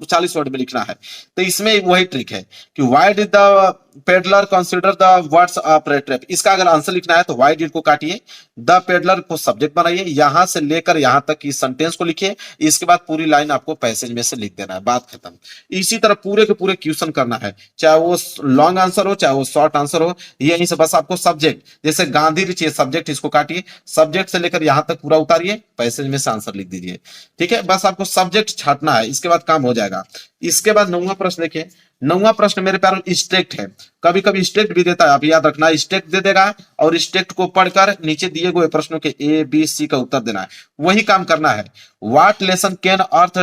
40 वर्ड में लिखना है। तो इसमें वही ट्रिक है कि why did the peddler consider the words of red trap, इसका अगर आंसर लिखना है तो व्हाई डिड को काटिए, द पेडलर को सब्जेक्ट बनाइए, यहां से लेकर यहां तक की सेंटेंस को लिखिए, इसके बाद पूरी लाइन आपको पैसेज में से लिख देना है, बात खत्म। इसी तरह पूरे के पूरे क्वेश्चन करना है, चाहे वो लॉन्ग आंसर हो चाहे वो शॉर्ट आंसर हो, यहीं से बस आपको सब्जेक्ट, जैसे गांधी जी चाहिए सब्जेक्ट, इसको काटिए, सब्जेक्ट से लेकर यहां तक पूरा उतारिए, पैसेज में से आंसर लिख दीजिए, ठीक है, बस आपको सब्जेक्ट छाटना है, इसके बाद काम हो जाएगा। इसके बाद 9वां प्रश्न देखिए, 9वां प्रश्न मेरे प्यारे स्टेट है, कभी कभी स्टेट भी देता है, आप याद रखना, स्टेट दे देगा और स्टेट को पढ़कर नीचे दिए गए प्रश्नों के ए बी सी का उत्तर देना है, वही काम करना है। What lesson can earth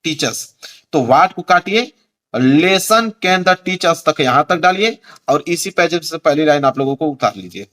teachers, तो व्हाट को काटिए, लेसन कैन द टीचर्स तक यहां तक डालिए, और इसी पेज से पहली लाइन आप लोगों को उतार लीजिए,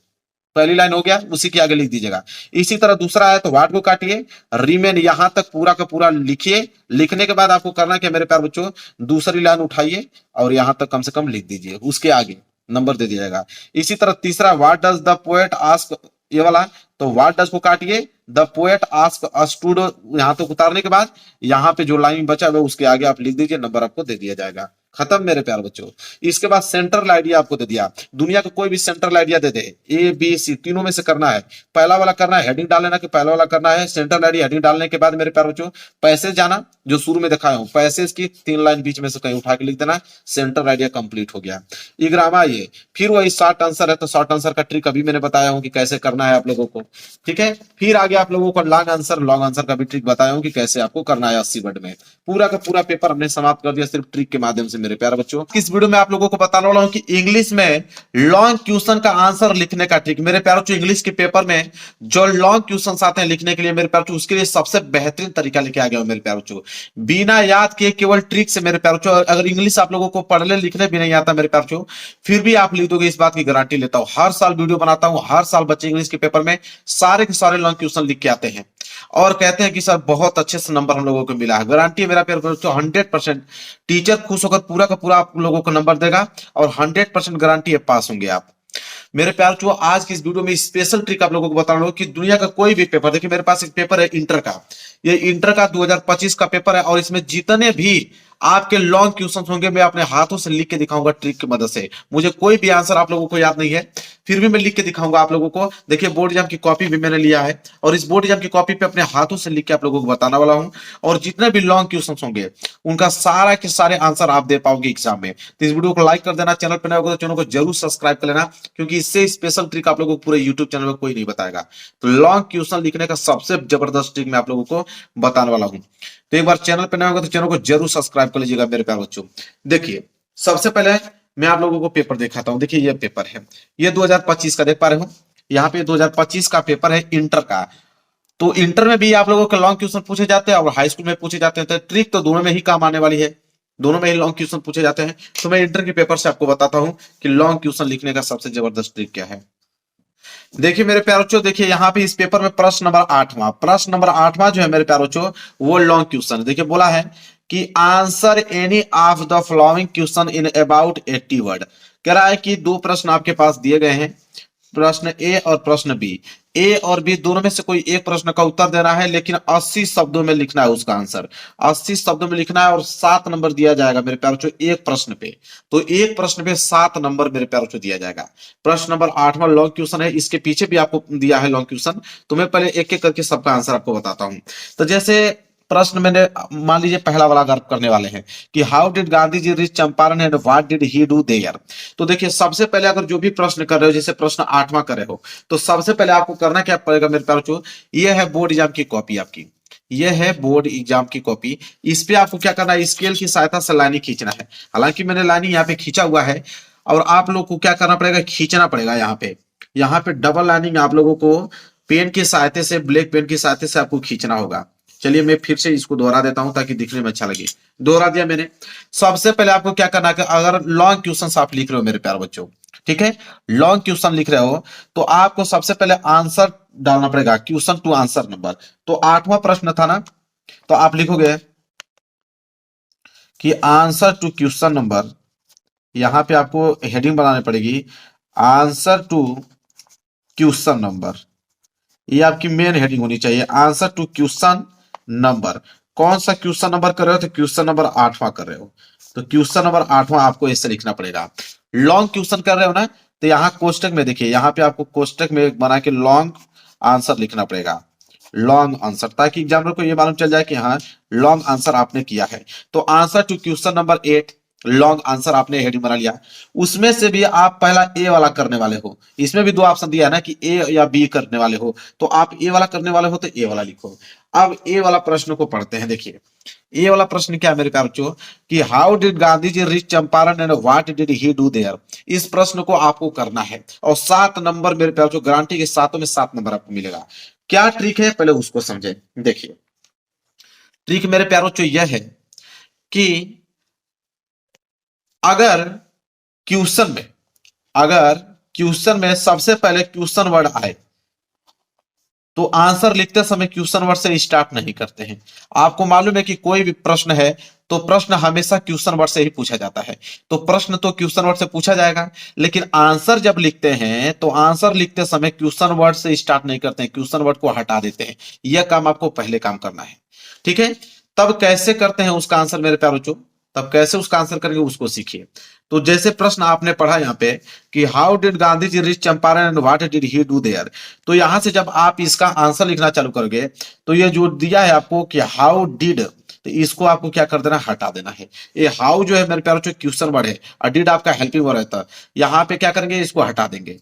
पहली लाइन हो गया, उसी के आगे लिख दीजिएगा। इसी तरह दूसरा है तो व्हाट को काटिए, रिमेन यहां तक पूरा का पूरा लिखिए, लिखने के बाद आपको करना क्या मेरे प्यारे बच्चों, दूसरी लाइन उठाइए और यहां तक कम से कम लिख दीजिए, उसके आगे नंबर दे दिया जाएगा। इसी तरह तीसरा what does the poet ask, ये वाला, तो व्हाट डज को काटिए, the poet ask us to do, यहां तक उतारने के बाद यहाँ पे जो लाइन बचा हुआ उसके आगे आप लिख दीजिए, नंबर आपको दे दिया जाएगा, खत्म मेरे प्यारे बच्चों। इसके बाद सेंट्रल आइडिया आपको दे दिया, दुनिया का कोई भी सेंट्रल आइडिया दे दे, ए बी सी तीनों में से करना है, पहला वाला करना है, हेडिंग डाल लेना कि पहला वाला करना है, सेंट्रल आइडिया हेडिंग डालने के बाद मेरे प्यारे बच्चों पैसेज जाना, जो शुरू में दिखाया हूं पैसेज की 3 लाइन बीच में से कहीं उठा के लिख देना, सेंट्रल आइडिया कंप्लीट हो गया। इग्रामा ये फिर वही शॉर्ट आंसर है, तो शॉर्ट आंसर का ट्रिक अभी मैंने बताया हूं कि कैसे करना है आप लोगों को, ठीक है। फिर आगे आप लोगों को लॉन्ग आंसर का भी ट्रिक बताया हूं कि कैसे आपको करना है 80 वर्ड में। पूरा का पूरा पेपर हमने समाप्त कर दिया सिर्फ ट्रिक के माध्यम से मेरे प्यारे बच्चों। इस वीडियो में आप लोगों को बताने वाला हूं कि इंग्लिश में लॉन्ग क्वेश्चन का आंसर लिखने का ट्रिक। मेरे प्यारे बच्चों इंग्लिश के पेपर में जो लॉन्ग क्वेश्चन आते हैं लिखने के लिए मेरे प्यारे बच्चों, उसके लिए सबसे बेहतरीन तरीका लेके आ गया हूं मेरे प्यारे बच्चों, बिना याद किए केवल ट्रिक से। मेरे प्यारे बच्चों अगर इंग्लिश आप लोगों को पढ़ने लिखने भी नहीं आता मेरे प्यारे बच्चों, फिर भी आप लिख दोगे, इस बात की गारंटी लेता हूं। हर साल वीडियो बनाता हूं, हर साल बच्चे इंग्लिश के पेपर में सारे के सारे लॉन्ग क्वेश्चन लिख के आते हैं और कहते हैं कि सर बहुत अच्छे से नंबर हम लोगों को मिला है। गारंटी है मेरा प्यारे बच्चों 100%, टीचर खुश होकर पूरा का पूरा आप लोगों को नंबर देगा और 100% गारंटी है पास होंगे आप। मेरे प्यार चो आज की इस वीडियो में स्पेशल ट्रिक आप लोगों को बता रहा हूं कि दुनिया का कोई भी पेपर, देखिए मेरे पास एक पेपर है इंटर का, ये इंटर का 2025 का पेपर है और इसमें जितने भी आपके लॉन्ग क्वेश्चन होंगे मैं अपने हाथों से लिख के दिखाऊंगा ट्रिक की मदद से। मुझे कोई भी आंसर आप लोगों को याद नहीं है, फिर भी मैं लिख के दिखाऊंगा आप लोगों को। देखिए बोर्ड एग्जाम की कॉपी भी मैंने लिया है और इस बोर्ड एग्जाम की कॉपी पे अपने हाथों से लिख के आप लोगों को बताने वाला हूं और जितने भी लॉन्ग क्वेश्चन होंगे उनका सारा के सारे आंसर आप दे पाओगे एग्जाम में। तो इस वीडियो को लाइक कर देना, चैनल पर नए हो तो चैनल को जरूर सब्सक्राइब कर लेना, क्योंकि इससे स्पेशल ट्रिक आप लोगों को पूरे यूट्यूब चैनल में कोई नहीं बताएगा। तो लॉन्ग क्वेश्चन लिखने का सबसे जबरदस्त ट्रिक मैं आप लोगों को बताने वाला हूं। तो एक बार चैनल पर नए होगा तो चैनल को जरूर सब्सक्राइब कर लीजिएगा मेरे प्यारे बच्चों। देखिए सबसे पहले मैं आप लोगों को पेपर दिखाता हूं। देखिए ये पेपर है, ये 2025 का देख पा रहे हो, यहाँ पे 2025 का पेपर है इंटर का। तो इंटर में भी आप लोगों के लॉन्ग क्वेश्चन पूछे जाते हैं और हाई स्कूल में पूछे जाते हैं, तो ट्रिक तो दोनों में ही काम आने वाली है, दोनों में ही लॉन्ग क्वेश्चन पूछे जाते हैं। तो मैं इंटर के पेपर से आपको बताता हूं कि लॉन्ग क्वेश्चन लिखने का सबसे जबरदस्त ट्रिक क्या है। देखिए मेरे प्यारे बच्चों, देखिए यहाँ पे इस पेपर में प्रश्न नंबर 8वां जो है मेरे प्यारे बच्चों वो लॉन्ग क्वेश्चन। देखिए बोला है कि answer any of the following question in about 80 word. कह रहा है कि 2 प्रश्न आपके पास दिए गए हैं, प्रश्न ए और प्रश्न बी। ए और बी दोनों में से कोई एक प्रश्न का उत्तर देना है, लेकिन 80 शब्दों में लिखना है उसका आंसर। 80 शब्दों में लिखना है और 7 नंबर दिया जाएगा मेरे प्यारों बच्चों एक प्रश्न पे। तो एक प्रश्न पे 7 नंबर मेरे प्यारों बच्चों दिया जाएगा। प्रश्न नंबर 8वां लॉन्ग क्वेश्चन है, इसके पीछे भी आपको दिया है लॉन्ग क्वेश्चन। तो मैं पहले एक एक करके सबका आंसर आपको बताता हूं। तो जैसे प्रश्न मैंने मान लीजिए पहला वाला अगर करने वाले हैं कि how did Gandhi ji reach Champaran and what did he do there. तो देखिए सबसे पहले अगर जो भी प्रश्न कर रहे हो, जैसे प्रश्न 8वां कर रहे हो, तो सबसे पहले आपको करना क्या पड़ेगा मेरे प्यारे बच्चों, ये है बोर्ड एग्जाम की कॉपी आपकी, ये है बोर्ड एग्जाम की कॉपी। इस पे आपको क्या करना है, स्केल की सहायता से लाइनिंग खींचना है। हालांकि मैंने लाइनिंग यहाँ पे खींचा हुआ है, और आप लोग को क्या करना पड़ेगा, खींचना पड़ेगा। यहाँ पे डबल लाइनिंग आप लोगों को पेन की सहायता से, ब्लैक पेन की सहायता से आपको खींचना होगा। चलिए मैं फिर से इसको दोहरा देता हूं ताकि दिखने में अच्छा लगे। दोहरा दिया मैंने। सबसे पहले आपको क्या करना है कि अगर लॉन्ग क्वेश्चन आप लिख रहे हो मेरे प्यारे बच्चों, ठीक है, लॉन्ग क्वेश्चन लिख रहे हो, तो आपको सबसे पहले आंसर डालना पड़ेगा, क्वेश्चन टू आंसर नंबर। तो 8वां प्रश्न था ना, तो आप लिखोगे कि आंसर टू क्वेश्चन नंबर, यहां पे आपको हेडिंग बनानी पड़ेगी, आंसर टू क्वेश्चन नंबर। ये आपकी मेन हेडिंग होनी चाहिए, आंसर टू क्वेश्चन नंबर। कौन सा क्वेश्चन नंबर कर रहे हो, तो क्वेश्चन नंबर 8वां कर रहे हो, तो क्वेश्चन नंबर 8वां आपको ऐसे लिखना पड़ेगा। लॉन्ग क्वेश्चन कर रहे हो ना, तो यहाँ कोष्टक में देखिए, यहाँ पे आपको कोष्टक में बना के लॉन्ग आंसर लिखना पड़ेगा, लॉन्ग आंसर, ताकि एग्जामिनर को ये मालूम चल जाए कि हाँ लॉन्ग आंसर आपने किया है। तो answer to question number 8 long answer आपने हेडिंग बना लिया। उसमें से भी आप पहला ए वाला करने वाले हो, इसमें भी दो ऑप्शन दिया है ना कि ए या बी करने वाले हो, तो आप ए वाला करने वाले हो तो ए वाला लिखो। अब ए वाला प्रश्न को पढ़ते हैं। देखिए ये वाला प्रश्न क्या है मेरे प्यारे बच्चों, कि how did Gandhi ji reach Champaran and what did he do there. इस प्रश्न को आपको करना है, और 7 नंबर मेरे प्यारे बच्चों, गारंटी के सातों में 7 नंबर आपको मिलेगा। क्या ट्रिक है पहले उसको समझे। देखिए ट्रिक मेरे प्यारे बच्चों यह है कि अगर क्वेश्चन में, अगर क्वेश्चन में सबसे पहले क्वेश्चन वर्ड आए, तो आंसर लिखते समय क्वेश्चन वर्ड से स्टार्ट नहीं करते हैं। आपको मालूम है कि कोई भी प्रश्न है तो प्रश्न हमेशा क्वेश्चन वर्ड से ही पूछा जाता है। तो प्रश्न तो क्वेश्चन वर्ड से पूछा जाएगा, लेकिन आंसर जब लिखते हैं तो आंसर लिखते समय क्वेश्चन वर्ड से स्टार्ट नहीं करते हैं, क्वेश्चन वर्ड को हटा देते हैं। यह काम आपको पहले काम करना है, ठीक है। तब कैसे करते हैं उसका आंसर मेरे प्यारे बच्चों, तब कैसे उसका आंसर करेंगे उसको सीखिए। तो जैसे प्रश्न आपने पढ़ा यहाँ पे कि how did Gandhi ji reach Champaran and what did he do there, तो यहां से जब आप इसका आंसर लिखना चालू करोगे, तो ये जो दिया है आपको कि हाउ डिड, तो इसको आपको क्या कर देना, हटा देना है। ये हाउ जो है मेरे प्यारे बच्चों क्वेश्चन वर्ड है, और डिड आपका हेल्पिंग वर्ड रहता है। यहाँ पे क्या करेंगे, इसको हटा देंगे,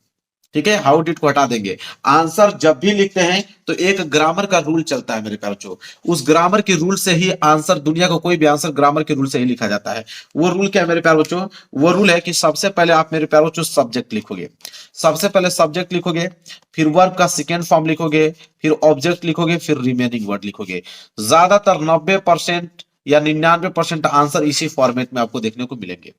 ठीक है, हाउ डिड को हटा देंगे। आंसर जब भी लिखते हैं तो एक ग्रामर का रूल चलता है मेरे प्यारे बच्चों, उस ग्रामर के रूल से ही आंसर, दुनिया का कोई भी आंसर ग्रामर के रूल से ही लिखा जाता है। वो रूल क्या है मेरे प्यारे बच्चों, वो रूल है कि सबसे पहले आप मेरे प्यारे बच्चों सब्जेक्ट लिखोगे, सबसे पहले सब्जेक्ट लिखोगे, फिर वर्ब का सेकेंड फॉर्म लिखोगे, फिर ऑब्जेक्ट लिखोगे, फिर रिमेनिंग वर्ड लिखोगे। ज्यादातर 90% या 99% आंसर इसी फॉर्मेट में आपको देखने को मिलेंगे।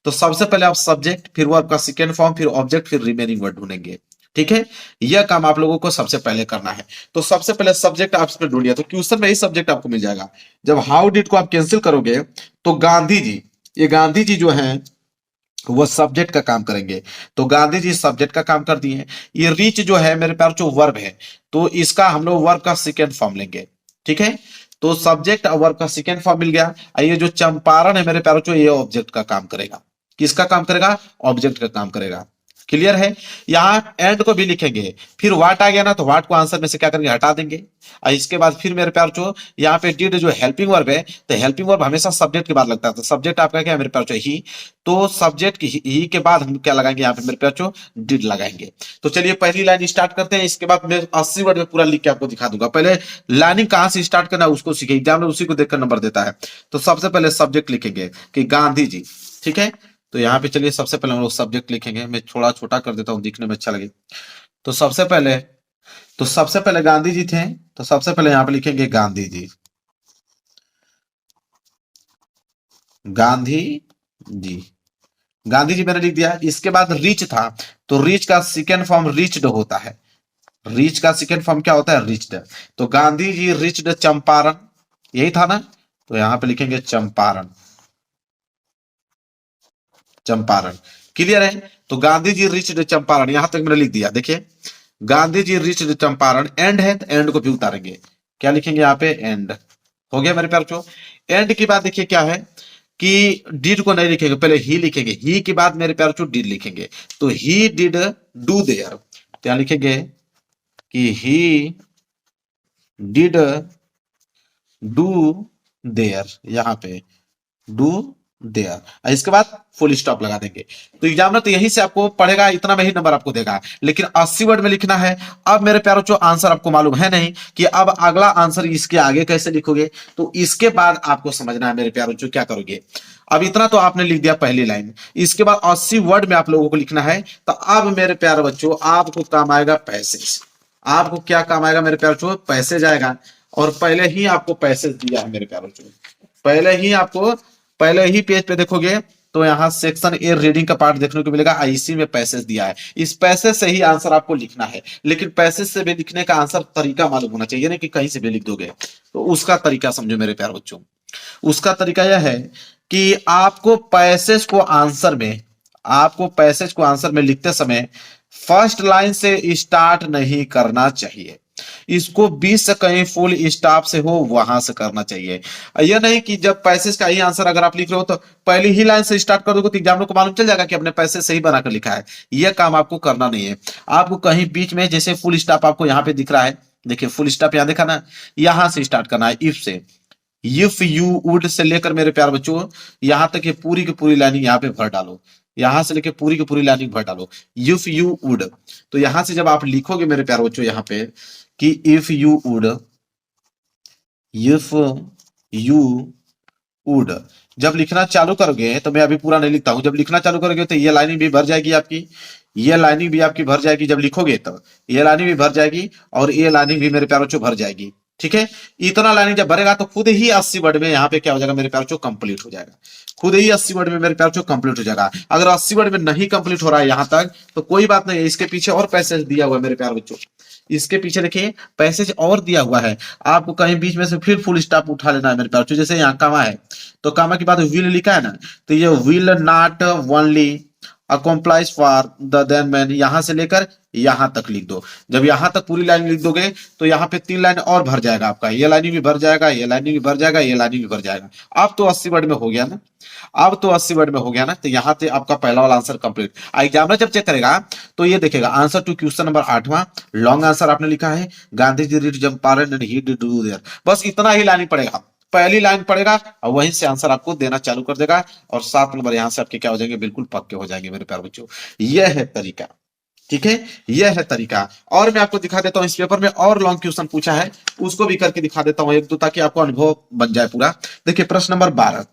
तो सबसे पहले आप सब्जेक्ट, फिर वर्ब का सेकेंड फॉर्म, फिर ऑब्जेक्ट, फिर रिमेनिंग वर्ड ढूंढेंगे, ठीक है। यह काम आप लोगों को सबसे पहले करना है। तो सबसे पहले सब्जेक्ट आप इसमें ढूंढिए, तो क्वेश्चन में ही सब्जेक्ट आपको मिल जाएगा। जब हाउ डिड को आप कैंसिल करोगे, तो गांधी जी, ये गांधी जी जो है वो सब्जेक्ट का काम करेंगे, तो गांधी जी सब्जेक्ट का काम कर दिए। ये रीच जो है मेरे प्यार जो वर्ब है, तो इसका हम लोग वर्ब का सेकेंड फॉर्म लेंगे, ठीक है। तो सब्जेक्ट और वर्ब का सेकेंड फॉर्म मिल गया। ये जो चंपारण है मेरे प्यारों, ये ऑब्जेक्ट का काम करेगा। किसका काम करेगा, ऑब्जेक्ट का काम करेगा। क्लियर है। यहां एंड को भी लिखेंगे, फिर वाट आ गया ना, तो वाट को आंसर में से क्या करेंगे, हटा देंगे। और इसके बाद फिर मेरे प्यार चो यहाँ पे डिड जो हेल्पिंग वर्ब है, तो हेल्पिंग वर्ब हमेशा सब्जेक्ट के बाद लगता है, तो सब्जेक्ट आपका क्या है मेरे प्यार चो, ही। तो सब्जेक्ट ही के बाद हम क्या लगाएंगे, यहाँ पे मेरे प्यार चो डिड लगाएंगे। तो चलिए पहली लाइन स्टार्ट करते हैं, इसके बाद मैं 80 वर्ड में पूरा लिख के आपको दिखा दूंगा। पहले लाइनिंग कहां से स्टार्ट करना है उसको सीखे, एग्जाम में उसी को देखकर नंबर देता है। तो सबसे पहले सब्जेक्ट लिखेंगे कि गांधी जी, ठीक है। तो यहाँ पे चलिए सबसे पहले हम लोग सब्जेक्ट लिखेंगे, मैं थोड़ा छोटा कर देता हूँ दिखने में अच्छा लगे। तो सबसे पहले गांधी जी थे, तो सबसे पहले यहाँ पे लिखेंगे गांधी जी, गांधी जी, गांधी जी मैंने लिख दिया। इसके बाद रिच था, तो रिच का सेकेंड फॉर्म रिच्ड होता है। रिच का सेकेंड फॉर्म क्या होता है, रिच्ड। तो गांधी जी रिच्ड चंपारण, यही था ना, तो यहाँ पे लिखेंगे चंपारण, चंपारण। क्लियर है। तो गांधी जी रिच्ड चंपारण, यहां तक मैंने लिख दिया। देखिए गांधी जी रीच चंपारण, एंड है तो एंड को भी उतारेंगे, क्या लिखेंगे यहाँ पे, एंड। हो गया मेरे प्यार बच्चों। एंड के बाद देखिए क्या है कि डिड को नहीं लिखेंगे, पहले ही लिखेंगे, ही के बाद मेरे प्यार बच्चों डिड लिखेंगे। तो ही डिड डू देयर, क्या लिखेंगे कि ही डिड डू देयर, यहां पे डू देयर, इसके बाद फुल स्टॉप लगा देंगे। तो एग्जामिनर तो यहीं से आपको पढ़ेगा, इतना में ही नंबर आपको देगा, लेकिन 80 वर्ड में लिखना है। अब मेरे प्यारों जो आंसर आपको मालूम है नहीं कि अब अगला आंसर इसके आगे कैसे लिखोगे, तो इसके बाद आपको समझना है मेरे प्यारों जो क्या करोगे। अब इतना तो आपने लिख दिया पहली लाइन, इसके बाद 80 वर्ड में आप लोगों को लिखना है। तो अब मेरे प्यारे बच्चों आपको काम आएगा पैसेज। आपको क्या काम आएगा मेरे प्यारे बच्चों, पैसेज आएगा। और पहले ही आपको पैसेज दिया है मेरे प्यारे बच्चों, पहले ही पेज पे देखोगे तो यहाँ सेक्शन ए रीडिंग का पार्ट देखने को मिलेगा, आईसी में पैसेज दिया है। इस पैसेज से ही आंसर आपको लिखना है, लेकिन पैसेज से भी लिखने का आंसर तरीका मालूम होना चाहिए, नहीं कि कहीं से भी लिख दोगे। तो उसका तरीका समझो मेरे प्यारे बच्चों। उसका तरीका यह है कि आपको पैसेज को आंसर में लिखते समय फर्स्ट लाइन से स्टार्ट नहीं करना चाहिए। इसको 20 से कहीं फुल स्टॉप से हो वहां से करना चाहिए। यह नहीं कि जब पैसेज का ही आंसर अगर आप लिख रहे हो तो पहली ही लाइन से स्टार्ट कर दोगे तो एग्जामिनर को मालूम चल जाएगा कि आपने पैसेज सही बनाकर लिखा है। यह काम आपको करना नहीं है। आपको कहीं बीच में, जैसे फुल स्टॉप आपको यहाँ पे दिख रहा है, देखिए फुल स्टॉप यहाँ देखा ना, यहां से स्टार्ट करना है, इफ से। इफ यू वुड से लेकर मेरे प्यार बच्चों यहां तक ये पूरी की पूरी लाइनिंग यहाँ पे भर डालो, यहां से लेकर पूरी की पूरी लाइनिंग भर डालो, इफ यू वुड। तो यहां से जब आप लिखोगे मेरे प्यार बच्चों यहाँ पे कि इफ यू वुड जब लिखना चालू करोगे, तो मैं अभी पूरा नहीं लिखता हूं, जब लिखना चालू करोगे तो ये लाइनिंग भी भर जाएगी आपकी, ये लाइनिंग भी आपकी भर जाएगी, जब लिखोगे तो ये लाइनिंग भी भर जाएगी और ये लाइनिंग भी मेरे प्यार बच्चों भर जाएगी। ठीक है, इतना लाइनिंग जब भरेगा तो खुद ही 80 वर्ड में यहाँ पे क्या हो जाएगा मेरे प्यार बच्चों, कंप्लीट हो जाएगा। खुद ही 80 वर्ड में मेरे प्यार बच्चों कंप्लीट हो जाएगा। अगर 80 वर्ड में नहीं कंप्लीट हो रहा है यहां तक तो कोई बात नहीं है, इसके पीछे और पैसेज दिया हुआ है मेरे प्यार बच्चों, इसके पीछे देखिए पैसेज और दिया हुआ है। आपको कहीं बीच में से फिर फुल स्टॉप उठा लेना है मेरे प्यार बच्चों। जैसे यहाँ कामा है तो कामा के बाद विल लिखा है ना, तो ये will not only accomplish for the then man, यहां से लेकर यहां तक लिख दो। जब यहां तक पूरी लाइन लिख दोगे तो यहाँ पे 3 लाइन और भर जाएगा आपका, ये लाइनिंग भी भर जाएगा, ये लाइनिंग भी भर जाएगा, ये लाइनिंग भी भर जाएगा। अब तो 80 वर्ड में हो गया ना, अब तो 80 वर्ड में हो गया ना, तो यहाँ से आपका पहला वाला आंसर कंप्लीट। एग्जामिनर जब चेक करेगा तो ये देखेगा आंसर टू क्वेश्चन नंबर 8वां, लॉन्ग आंसर आपने लिखा है, Gandhi ji did Champaran and he did do there, बस इतना ही लाइन पड़ेगा, पहली लाइन पड़ेगा और वहीं से आंसर आपको देना चालू कर देगा और 7 नंबर यहां से आपके क्या हो जाएंगे, बिल्कुल पक्के हो जाएंगे मेरे प्यारे बच्चों। यह है तरीका, ठीक है, यह है तरीका। और मैं आपको दिखा देता हूं, इस पेपर में और लॉन्ग क्वेश्चन पूछा है, उसको भी करके दिखा देता हूं एक दो, ताकि आपको अनुभव बन जाए पूरा। देखिए प्रश्न नंबर 12,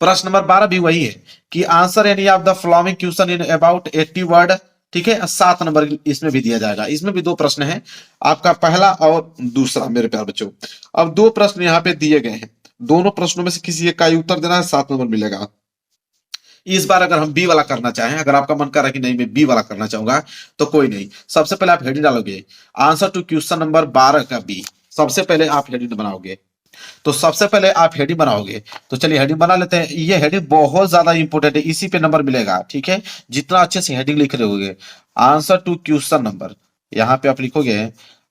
प्रश्न नंबर 12 भी वही है कि answer any of the following question in about 80 word. ठीक है, 7 नंबर इसमें भी दिया जाएगा। इसमें भी 2 प्रश्न है, आपका पहला और दूसरा मेरे प्यारे बच्चों। अब 2 प्रश्न यहाँ पे दिए गए हैं, दोनों प्रश्नों में से किसी एक का ही उत्तर देना है, 7 नंबर मिलेगा। इस बार अगर हम बी वाला करना चाहें, अगर आपका मन कर रहा है कि नहीं मैं बी वाला करना चाहूंगा, तो कोई नहीं, सबसे पहले आप हेडिंग डालोगे आंसर टू क्वेश्चन नंबर 12 का बी, सबसे पहले आप हेडिंग बनाओगे। तो सबसे पहले आप हेडिंग बनाओगे, तो चलिए हेडिंग बना लेते हैं। ये हेडिंग बहुत ज्यादा इंपॉर्टेंट है, इसी पे नंबर मिलेगा। ठीक है, जितना अच्छे से हेडिंग लिख रहे होगे, आंसर टू क्वेश्चन नंबर, यहाँ पे आप लिखोगे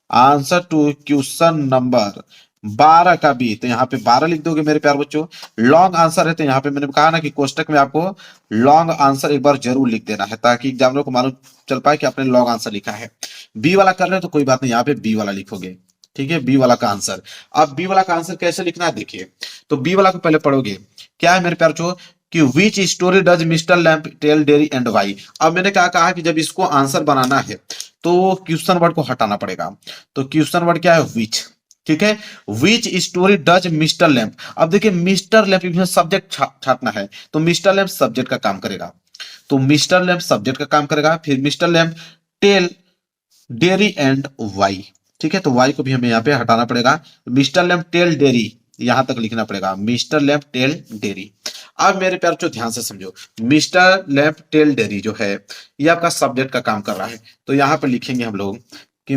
आंसर टू क्वेश्चन नंबर 12 का बी, तो यहाँ पे 12 लिख दोगे मेरे प्यार बच्चों। लॉन्ग आंसर है तो यहाँ पे मैंने कहा ना कि कोष्टक में आपको लॉन्ग आंसर एक बार जरूर लिख देना है, ताकि एग्जामिनर को मालूम चल पाए कि आपने लॉन्ग आंसर लिखा है। बी वाला कर रहे हैं तो कोई बात नहीं, यहाँ पे बी वाला लिखोगे। ठीक है, बी वाला का आंसर। अब बी वाला का आंसर कैसे लिखना है देखिए, तो बी वाला को पहले पढ़ोगे, क्या है मेरे प्यार बच्चों कि which story does Mister lamp tell dairy and why. अब मैंने क्या कहा कि जब इसको आंसर बनाना है तो क्वेश्चन वर्ड को हटाना पड़ेगा। तो क्वेश्चन वर्ड क्या है, विच। ठीक है, विच स्टोरी डज मिस्टर लैम्प। अब देखिए मिस्टर लैम्प इसमें सब्जेक्ट छाटना है, तो मिस्टर लैम्प सब्जेक्ट का काम करेगा, तो मिस्टर लैम्प सब्जेक्ट का काम करेगा। फिर mister lamp tell dairy and why. ठीक है, तो वाई को भी हमें यहाँ पे हटाना पड़ेगा। मिस्टर लैम्प टेल डेरी यहां तक लिखना पड़ेगा, मिस्टर लैम्प टेल डेरी। अब मेरे प्यार जो ध्यान से समझो, मिस्टर लैम्प टेल डेरी जो है ये आपका सब्जेक्ट का काम कर रहा है, तो यहां पे लिखेंगे हम लोग कि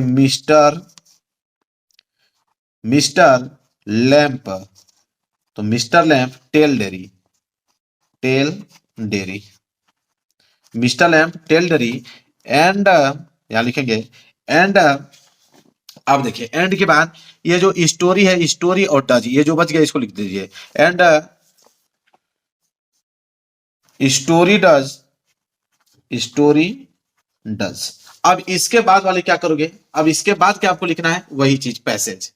मिस्टर लैम्प, तो mister lamp tell dairy, tell dairy, mister lamp tell dairy and यहां लिखेंगे एंड। अब देखिए एंड के बाद ये जो स्टोरी है, स्टोरी और डज, ये जो बच गया इसको लिख दीजिए and story does, story does. अब इसके बाद वाले क्या करोगे, अब इसके बाद क्या आपको लिखना है, वही चीज पैसेज,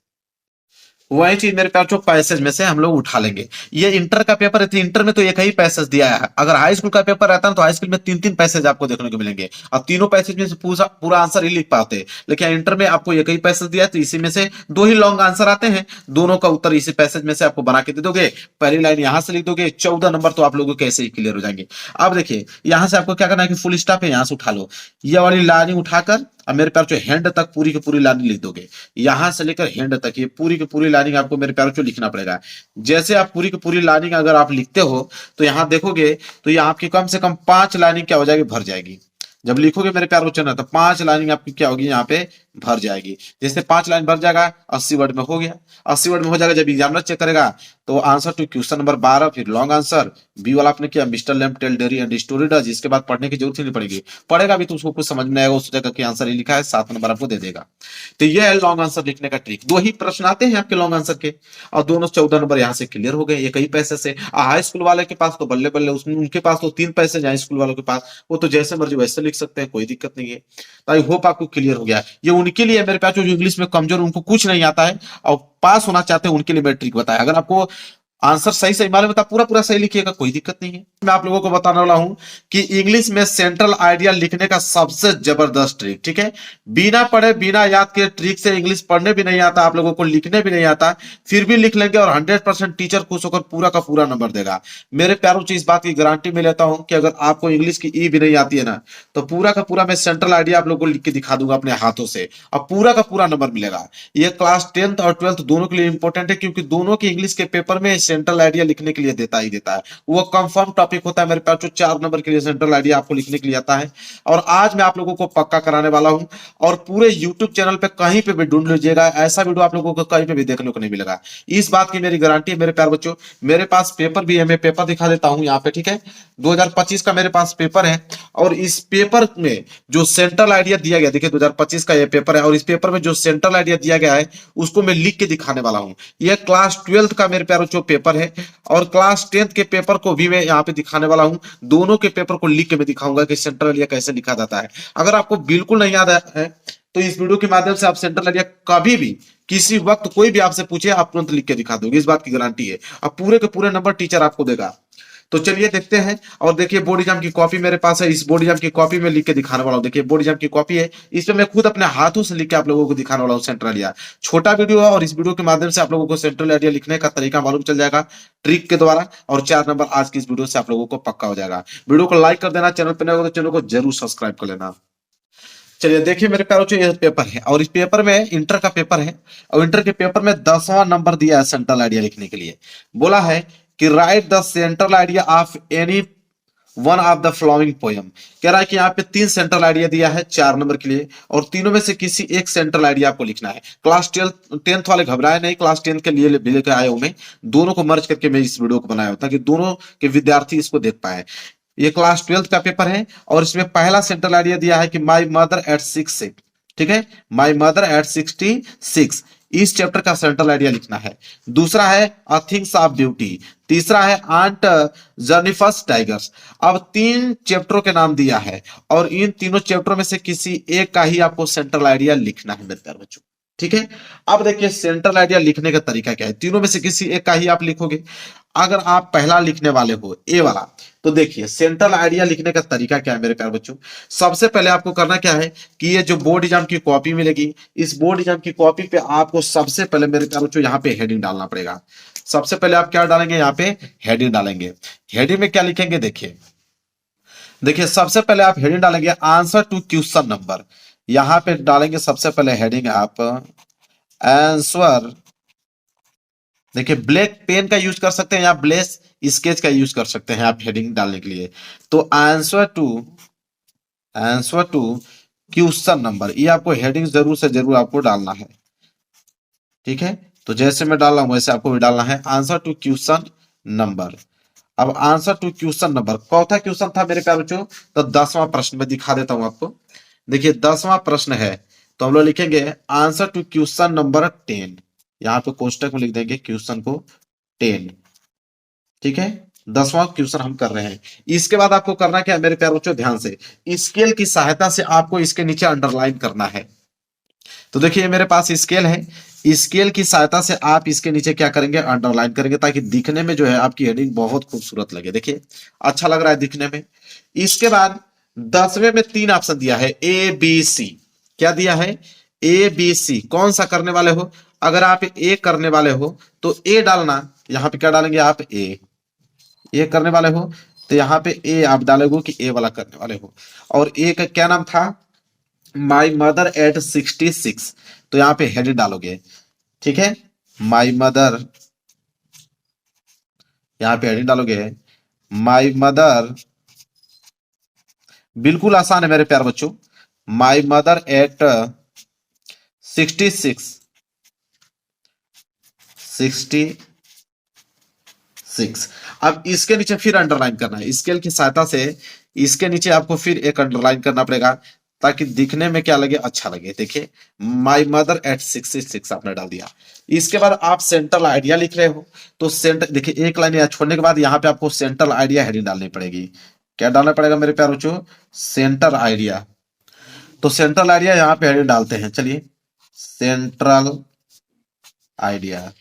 वही चीज मेरे पास जो पैसेज में से हम लोग उठा लेंगे। ये इंटर का पेपर है तो इंटर में तो एक ही पैसेज दिया है, अगर हाई स्कूल का पेपर रहता ना तो हाई स्कूल में तीन तीन पैसेज आपको देखने को मिलेंगे, अब तीनों पैसेज में से पूरा पूरा आंसर ही लिख पाते, लेकिन इंटर में आपको एक ही पैसेज दिया है तो इसी में से दो ही लॉन्ग आंसर आते हैं, दोनों का उत्तर इसी पैसेज में से आपको बना के दे दोगे, पहली लाइन यहां से लिख दोगे, 14 नंबर तो आप लोगों को कैसे ही क्लियर हो जाएंगे। अब देखिए यहां से आपको क्या करना है कि फुल स्टॉप है, यहां से उठा लो, ये वाली लाइन उठाकर अब मेरे प्यार जो हैंड तक पूरी की पूरी लाइनिंग लिख दोगे, यहां से लेकर हैंड तक ये पूरी की पूरी लाइनिंग आपको मेरे प्यार जो लिखना पड़ेगा। जैसे आप पूरी की पूरी लाइनिंग अगर आप लिखते हो तो यहां देखोगे तो ये आपकी कम से कम 5 लाइनिंग क्या हो जाएगी, भर जाएगी। जब लिखोगे मेरे प्यार बच्चों ना तो 5 लाइनिंग आपकी क्या होगी यहाँ पे भर जाएगी। जैसे 5 लाइन भर जाएगा 80 वर्ड में हो गया, 80 वर्ड में हो जाएगा। जब एग्जामिनर चेक करेगा तो आंसर टू क्वेश्चन नंबर 12 फिर लॉन्ग आंसर बी वाला आपने किया mister lamp tell dairy and story does, इसके बाद पढ़ने की जरूरत ही नहीं पड़ेगी, पढ़ेगा भी तो उसको कुछ समझ में आएगा, उस जगह के आंसर ही लिखा है 7 नंबर आपको दे देगा। तो ये है लॉन्ग आंसर लिखने का ट्रिक। दो ही प्रश्न आते हैं आपके लॉन्ग आंसर के और दोनों 14 नंबर यहाँ से क्लियर हो गए, ये कई पैसे से। हाई स्कूल वाले के पास तो बल्ले बल्ले, उसमें उनके पास तो 3 पैसे, हाई स्कूल वालों के पास वो तो जैसे मर्जी वैसे लिख सकते हैं, कोई दिक्कत नहीं है। तो आई होप आपको क्लियर हो गया। ये उनके लिए मेरे पास जो इंग्लिश में कमजोर, उनको कुछ नहीं आता है और पास होना चाहते हैं, उनके लिए मैं ट्रिक बताया। अगर आपको आंसर सही सही मालूम है पूरा पूरा सही लिखिएगा, कोई दिक्कत नहीं है। मैं आप लोगों को बताने वाला हूं कि इंग्लिश में सेंट्रल आइडिया लिखने का सबसे जबरदस्त ट्रिक, ठीक है, बिना पढ़े बिना याद के ट्रिक से इंग्लिश पढ़ने भी नहीं आता, आप लोगों को लिखने भी नहीं आता, फिर भी लिख लेंगे और 100% टीचर खुश होकर पूरा का पूरा नंबर देगा। मेरे प्यारों से इस बात की गारंटी में लेता हूं कि अगर आपको इंग्लिश की ई भी नहीं आती है ना तो पूरा का पूरा मैं सेंट्रल आइडिया आप लोगों को लिख के दिखा दूंगा अपने हाथों से और पूरा का पूरा नंबर मिलेगा। ये क्लास 10th और 12th दोनों के लिए इंपॉर्टेंट है, क्योंकि दोनों के इंग्लिश के पेपर में सेंट्रल आइडिया लिखने के लिए देता ही देता है। वो कंफर्म टॉपिक होता है मेरे पास जो 4 नंबर के लिए सेंट्रल आइडिया आपको लिखने के लिए आता है। और आज मैं आप लोगों को पक्का कराने वाला हूं और पूरे यूट्यूब चैनल पे कहीं पे भी ढूंढ लीजिएगा, ऐसा वीडियो आप लोगों को कहीं पे भी देखने को नहीं मिलेगा। इस बात की मेरी गारंटी है मेरे प्यार बच्चों। मेरे पास पेपर भी है, मैं पेपर दिखा देता हूं यहाँ पे, ठीक है, 2025 का मेरे पास पेपर है और इस पेपर में जो सेंट्रल आइडिया दिया गया, देखिए 2025 का ये पेपर है और इस पेपर में जो सेंट्रल आइडिया दिया गया है उसको मैं लिख के दिखाने वाला हूं। यह क्लास 12th का मेरे प्यारों जो पेपर है और क्लास 10th के पेपर को भी मैं यहाँ पे दिखाने वाला हूं। दोनों के पेपर को लिख के मैं दिखाऊंगा कि सेंट्रल आइडिया कैसे लिखा जाता है। अगर आपको बिल्कुल नहीं याद है तो इस वीडियो के माध्यम से आप सेंट्रल आइडिया कभी भी किसी वक्त कोई भी आपसे पूछे आप तुरंत लिख के दिखा दोगे, इस बात की गारंटी है। अब पूरे के पूरे नंबर टीचर आपको देगा। तो चलिए देखते हैं। और देखिए बोर्ड एग्जाम की कॉपी मेरे पास है, इस बोर्ड एग्जाम की कॉपी में लिख के दिखाने वाला हूं। देखिए बोर्ड एग्जाम की कॉपी है, इसमें मैं खुद अपने हाथों से लिख के आप लोगों को दिखाने वाला हूं सेंट्रल आइडिया। छोटा वीडियो है और इस वीडियो के माध्यम से आप लोगों को सेंट्रल आइडिया लिखने का तरीका मालूम चल जाएगा ट्रिक के द्वारा और 4 नंबर आज की इस वीडियो से आप लोगों को पक्का हो जाएगा। वीडियो को लाइक कर देना, चैनल पर नए हो तो चैनल को जरूर सब्सक्राइब कर लेना। चलिए देखिए मेरे प्यारों ये पेपर है और इस पेपर में इंटर का पेपर है और इंटर के पेपर में 10वां नंबर दिया है सेंट्रल आइडिया लिखने के लिए। बोला है कि right the central idea of any one of the flowing poem. कह रहा है कि यहाँ पे 3 सेंट्रल आइडिया दिया है 4 नंबर के लिए और तीनों में से किसी एक सेंट्रल आइडिया आपको लिखना है। क्लास 10th वाले घबराए नहीं, क्लास 10th के लिए भी लेकर आया हूं मैं, दोनों को मर्ज करके मैं इस वीडियो को बनाया हूं ताकि दोनों के विद्यार्थी इसको देख पाए। ये क्लास 12th का पेपर है और इसमें पहला सेंट्रल आइडिया दिया है कि माई मदर एट 66, ठीक है, माई मदर एट 66, इस चैप्टर का सेंट्रल आइडिया लिखना है। दूसरा है अ थिंग्स ऑफ ब्यूटी, तीसरा है आंट जर्निफस टाइगर्स। अब 3 चैप्टरों के नाम दिया है और इन तीनों चैप्टरों में से किसी एक का ही आपको सेंट्रल आइडिया लिखना है मेरे प्यारे बच्चों, ठीक है। अब देखिए सेंट्रल आइडिया लिखने का तरीका क्या है, तीनों में से किसी एक का ही आप लिखोगे। अगर आप पहला लिखने वाले हो ए वाला तो देखिए सेंट्रल आइडिया लिखने का तरीका क्या है मेरे प्यारे बच्चों। सबसे पहले आपको करना क्या है कि ये जो बोर्ड एग्जाम की कॉपी मिलेगी, इस बोर्ड एग्जाम की कॉपी पे आपको सबसे पहले मेरे प्यारे बच्चों यहाँ पे हेडिंग डालना पड़ेगा। सबसे पहले आप क्या डालेंगे, यहाँ पे हेडिंग डालेंगे। हेडिंग में क्या लिखेंगे, देखिए देखिए सबसे पहले आप हेडिंग डालेंगे आंसर टू क्वेश्चन नंबर। यहां पे डालेंगे सबसे पहले हेडिंग आप आंसर, देखिए ब्लैक पेन का यूज कर सकते हैं या ब्लैक स्केच का यूज कर सकते हैं आप हेडिंग डालने के लिए। तो आंसर टू क्वेश्चन नंबर, ये आपको हेडिंग जरूर से जरूर आपको डालना है, ठीक है। तो जैसे मैं डाल रहा हूं वैसे आपको भी डालना है आंसर टू क्वेश्चन नंबर। अब आंसर टू क्वेश्चन नंबर, चौथा क्वेश्चन था मेरे प्यारे बच्चों, तो 10वां प्रश्न में दिखा देता हूं आपको। देखिए 10वां प्रश्न है, तो हम लोग लिखेंगे आंसर टू क्वेश्चन नंबर 10। यहाँ पे कोष्टक में लिख देंगे क्वेश्चन को 10। ठीक है, 10वां क्वेश्चन हम कर रहे हैं। इसके बाद आपको करना क्या है मेरे प्यारे बच्चों, ध्यान से स्केल की सहायता से आपको इसके नीचे अंडरलाइन करना है। तो देखिए मेरे पास स्केल है, स्केल की सहायता से आप इसके नीचे क्या करेंगे, अंडरलाइन करेंगे, ताकि दिखने में जो है आपकी हेडिंग बहुत खूबसूरत लगे। देखिए अच्छा लग रहा है दिखने में। इसके बाद 10वें में 3 ऑप्शन दिया है, ए बी सी। क्या दिया है, ए बी सी। कौन सा करने वाले हो, अगर आप ए करने वाले हो तो ए डालना, यहां पे क्या डालेंगे आप, ए करने वाले हो तो यहां पे ए आप डालोगे कि ए वाला करने वाले हो। और ए का क्या नाम था, माई मदर एट 66, तो यहां पे हेड डालोगे। ठीक है, माई मदर, यहां पे हेडिंग डालोगे माई मदर। बिल्कुल आसान है मेरे प्यार बच्चों, माई मदर एट 66। अब इसके नीचे फिर अंडरलाइन करना है, स्केल की सहायता से इसके नीचे आपको फिर एक अंडरलाइन करना पड़ेगा, ताकि दिखने में क्या लगे, अच्छा लगे। देखिए माई मदर एट 66 आपने डाल दिया। इसके बाद आप सेंट्रल आइडिया लिख रहे हो, तो सेंटर देखिए एक लाइन यहाँ छोड़ने के बाद यहाँ पे आपको सेंट्रल आइडिया हेडिंग डालनी पड़ेगी। क्या डालना पड़ेगा मेरे प्यारे बच्चों, सेंटर आइडिया। तो सेंट्रल आइडिया यहाँ पे हेडिंग डालते हैं, चलिए सेंट्रल आइडिया।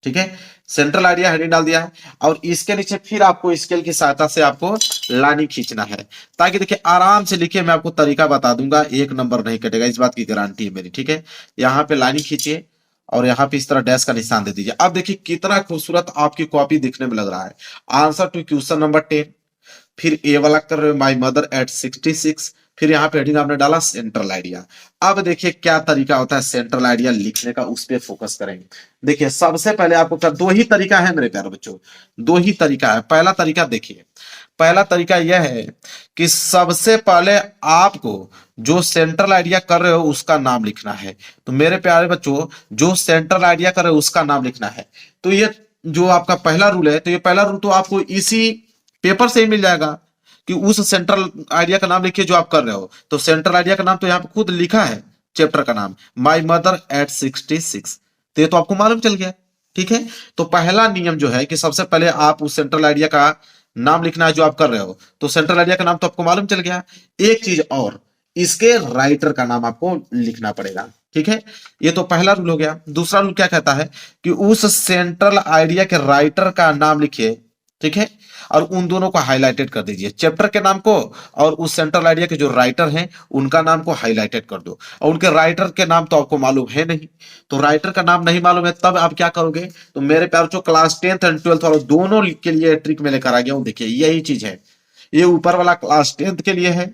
ठीक है, सेंट्रल आइडिया हेडिंग डाल दिया है। और इसके नीचे फिर आपको स्केल की सहायता से आपको लाइनिंग खींचना है, ताकि देखिए आराम से लिखिए, मैं आपको तरीका बता दूंगा, एक नंबर नहीं कटेगा, इस बात की गारंटी है मेरी। ठीक है, यहाँ पे लाइनिंग खींचिए और यहाँ पे इस तरह डैश का निशान दे दीजिए। अब देखिए कितना खूबसूरत आपकी कॉपी दिखने में लग रहा है। आंसर टू क्वेश्चन नंबर 10, फिर ए वाला कर रहे हो माई मदर एट 66, फिर यहाँ पे हेडिंग आपने डाला सेंट्रल आइडिया। अब देखिए क्या तरीका होता है सेंट्रल आइडिया लिखने का, उस पर फोकस करेंगे। देखिए सबसे पहले आपको क्या, दो ही तरीका है मेरे प्यारे बच्चों, दो ही तरीका है। पहला तरीका देखिए, पहला तरीका यह है कि सबसे पहले आपको जो सेंट्रल आइडिया कर रहे हो उसका नाम लिखना है। तो मेरे प्यारे बच्चों, जो सेंट्रल आइडिया कर रहे हो उसका नाम लिखना है। तो ये जो आपका पहला रूल है, तो ये पहला रूल तो आपको इसी पेपर से ही मिल जाएगा, कि उस सेंट्रल आइडिया का नाम लिखिए जो आप कर रहे हो। तो सेंट्रल आइडिया का नाम तो यहाँ पे खुद लिखा है, चैप्टर का नाम माई मदर एट 66, तो ये तो आपको मालूम चल गया। ठीक है, तो पहला नियम जो है कि सबसे पहले आप उस सेंट्रल आइडिया का नाम लिखना है जो आप कर रहे हो। तो सेंट्रल आइडिया का नाम तो आपको मालूम चल गया। एक चीज और, इसके राइटर का नाम आपको लिखना पड़ेगा। ठीक है, ये तो पहला रूल हो गया। दूसरा रूल क्या कहता है कि उस सेंट्रल आइडिया के राइटर का नाम लिखिए। ठीक है, और उन दोनों को हाईलाइटेड कर दीजिए, चैप्टर के नाम को और उस सेंट्रल आइडिया के जो राइटर हैं उनका नाम को हाईलाइटेड कर दो। और उनके राइटर के नाम तो आपको मालूम है नहीं, तो राइटर का नाम नहीं मालूम है, तब आप क्या करोगे, तो मेरे प्यार जो क्लास 10th एंड 12th वालों दोनों के लिए ट्रिक में लेकर आ गया हूं। देखिए यही चीज है, ये ऊपर वाला क्लास 10th के लिए है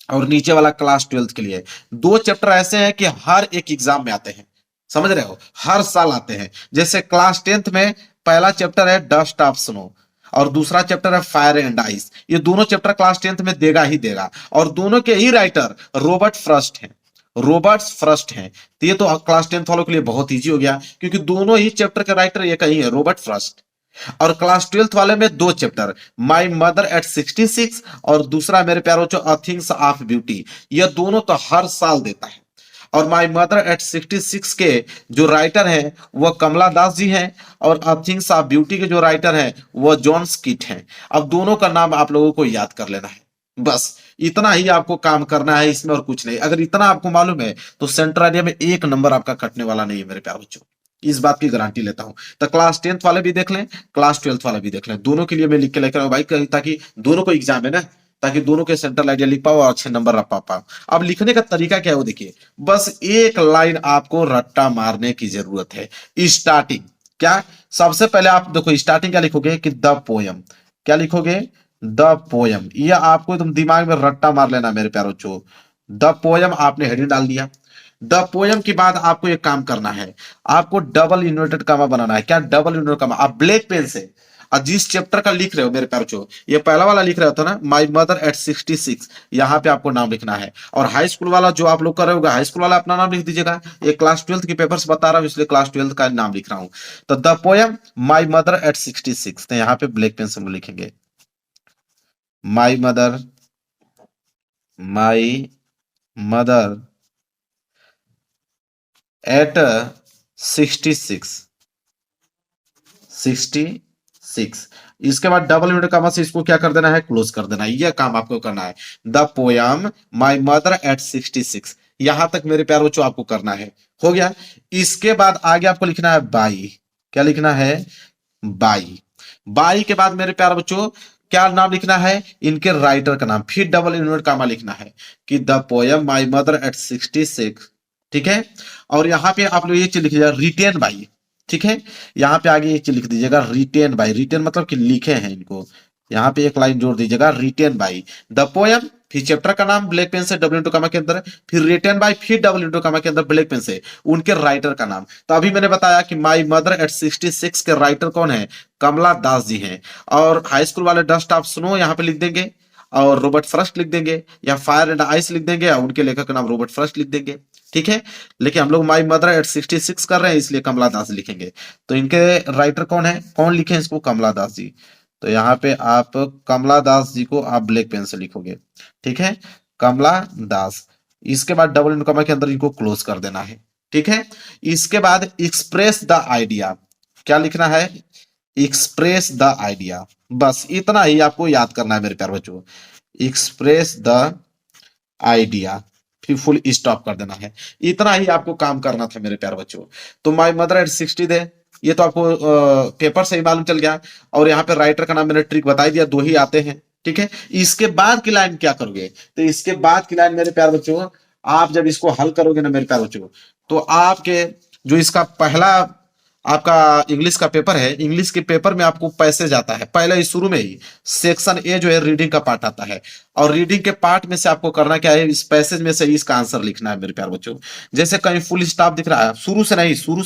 और नीचे वाला क्लास 12th के लिए। दो चैप्टर ऐसे हैं कि हर एक एग्जाम में आते हैं, समझ रहे हो, हर साल आते हैं। जैसे क्लास 10th में पहला चैप्टर है डस्ट ऑफ स्नो और दूसरा चैप्टर है फायर एंड आइस। ये दोनों चैप्टर क्लास 10th में देगा ही देगा, और दोनों के ही राइटर रॉबर्ट फ्रस्ट हैं, रॉबर्ट फ्रस्ट हैं। तो ये तो क्लास 10th वालों के लिए बहुत इजी हो गया, क्योंकि दोनों ही चैप्टर के राइटर एक ही है, रॉबर्ट फ्रस्ट। और क्लास 12th वाले में दो चैप्टर, माई मदर एट 66 और दूसरा मेरे प्यारो जो अ थिंग्स ऑफ ब्यूटी। ये दोनों तो हर साल देता है। और माई मदर एट 66 के जो राइटर हैं वह कमला दास जी हैं, और अ थिंग्स ऑफ ब्यूटी के जो राइटर हैं वह जॉन स्किट हैं। अब दोनों का नाम आप लोगों को याद कर लेना है, बस इतना ही आपको काम करना है इसमें, और कुछ नहीं। अगर इतना आपको मालूम है तो सेंट्रल एरिया में एक नंबर आपका कटने वाला नहीं है मेरे प्यारे बच्चों, इस बात की गारंटी लेता हूं। तो क्लास 10th वाले भी देख लें, क्लास 12th वाले भी देख लें, दोनों के लिए मैं लिख के लेकर आऊं भाई, ताकि दोनों को एग्जाम है ना, ताकि दोनों के सेंट्रल आइडिया लिख पाओ और अच्छे नंबर रख पाओ। अब लिखने का तरीका क्या है वो देखिए, बस एक लाइन आपको रट्टा मारने की जरूरत है। स्टार्टिंग क्या, सबसे पहले आप देखो स्टार्टिंग क्या लिखोगे कि द पोयम, क्या लिखोगे, द पोयम। ये आपको एकदम दिमाग में रट्टा मार लेना मेरे प्यारो बच्चों। द पोयम आपने हेडिंग डाल दिया। द पोयम के बाद आपको एक काम करना है, आपको डबल इन्वर्टेड कॉमा बनाना है। क्या डबल इन्वर्टेड कॉमा, आप ब्लैक पेन से और जिस चैप्टर का लिख रहे हो मेरे प्यारे बच्चों, ये पहला वाला लिख रहे हो ना, माई मदर एट 66, यहाँ पे आपको नाम लिखना है। और हाई स्कूल वाला जो आप लोग कर रहे हो, हाई स्कूल वाला अपना नाम लिख दीजिएगा। ये क्लास 12th के पेपर से बता रहा हूँ इसलिए क्लास 12th का नाम लिख रहा हूँ। तो the poem my mother at 66, तो यहाँ पे ब्लैक पेन से हम लिखेंगे my mother my mother at 66 इसके बाद डबल इनवर्टेड कॉमा से इसको क्या कर देना है, क्लोज कर देना है। यह काम आपको करना है। The poem my mother at 66, यहां तक मेरे प्यारे बच्चों आपको करना है। हो गया। इसके बाद आगे आपको लिखना है बाई। क्या लिखना है, बाई। बाई के बाद मेरे प्यारे बच्चों क्या नाम लिखना है, इनके राइटर का नाम, फिर डबल इनवर्टेड कॉमा लिखना है कि the poem my mother at 66। ठीक है। और यहाँ पे आप लोग ये चीज लिखिएगा, रिटेन बाई। ठीक है। यहाँ पे आगे ये चीज लिख दीजिएगा, रिटेन बाई। रिटेन मतलब कि लिखे हैं इनको। यहाँ पे एक लाइन जोड़ दीजिएगा, रिटेन बाई द पोयम, फिर चैप्टर का नाम ब्लैक पेन से डब्ल्यू इंटू कमा के अंदर, फिर रिटेन बाय, फिर डब्ल्यू इंटू कमा के अंदर ब्लैक पेन से उनके राइटर का नाम। तो अभी मैंने बताया कि माई मदर एट 66 के राइटर कौन है, कमला दास जी हैं। और हाई स्कूल वाले डस्ट ऑफ स्नो यहाँ पे लिख देंगे, और रॉबर्ट फ्रॉस्ट लिख देंगे, या फायर एंड आइस लिख देंगे, या उनके लेखक का नाम रॉबर्ट फ्रॉस्ट लिख देंगे। ठीक है। लेकिन हम लोग माई मदर एट 66 कर रहे हैं, इसलिए कमला दास लिखेंगे। तो इनके राइटर कौन है, कौन लिखे इसको, कमला दास जी। तो यहाँ पे आप कमला दास जी को आप ब्लैक पेन से लिखोगे। ठीक है, कमला दास। इसके बाद डबल इनकमा के अंदर इनको क्लोज कर देना है। ठीक है। इसके बाद एक्सप्रेस द आइडिया, क्या लिखना है, एक्सप्रेस द आइडिया। बस इतना ही आपको याद करना है मेरे प्यारे बच्चों, एक्सप्रेस द आइडिया, फिर फुल स्टॉप कर देना है। इतना ही आपको काम करना था मेरे प्यारे बच्चों। तो माई मदर एट 60 दे, ये तो आपको पेपर से ही मालूम चल गया। और यहाँ पे राइटर का नाम मैंने ट्रिक बता दिया, दो ही आते हैं। ठीक है। इसके बाद की लाइन क्या करोगे, तो इसके बाद की लाइन मेरे प्यारे बच्चों, आप जब इसको हल करोगे ना मेरे प्यारे बच्चों, तो आपके जो इसका पहला आपका इंग्लिश का पेपर है, इंग्लिश के पेपर में आपको पैसेज आता है पहले ही शुरू में ही। सेक्शन ए जो है रीडिंग का पार्ट आता है, और रीडिंग के पार्ट में से आपको करना क्या है, इस पैसेज में से इसका आंसर लिखना है मेरे प्यारे बच्चों। जैसे कहीं फुल स्टॉप दिख रहा है, शुरू से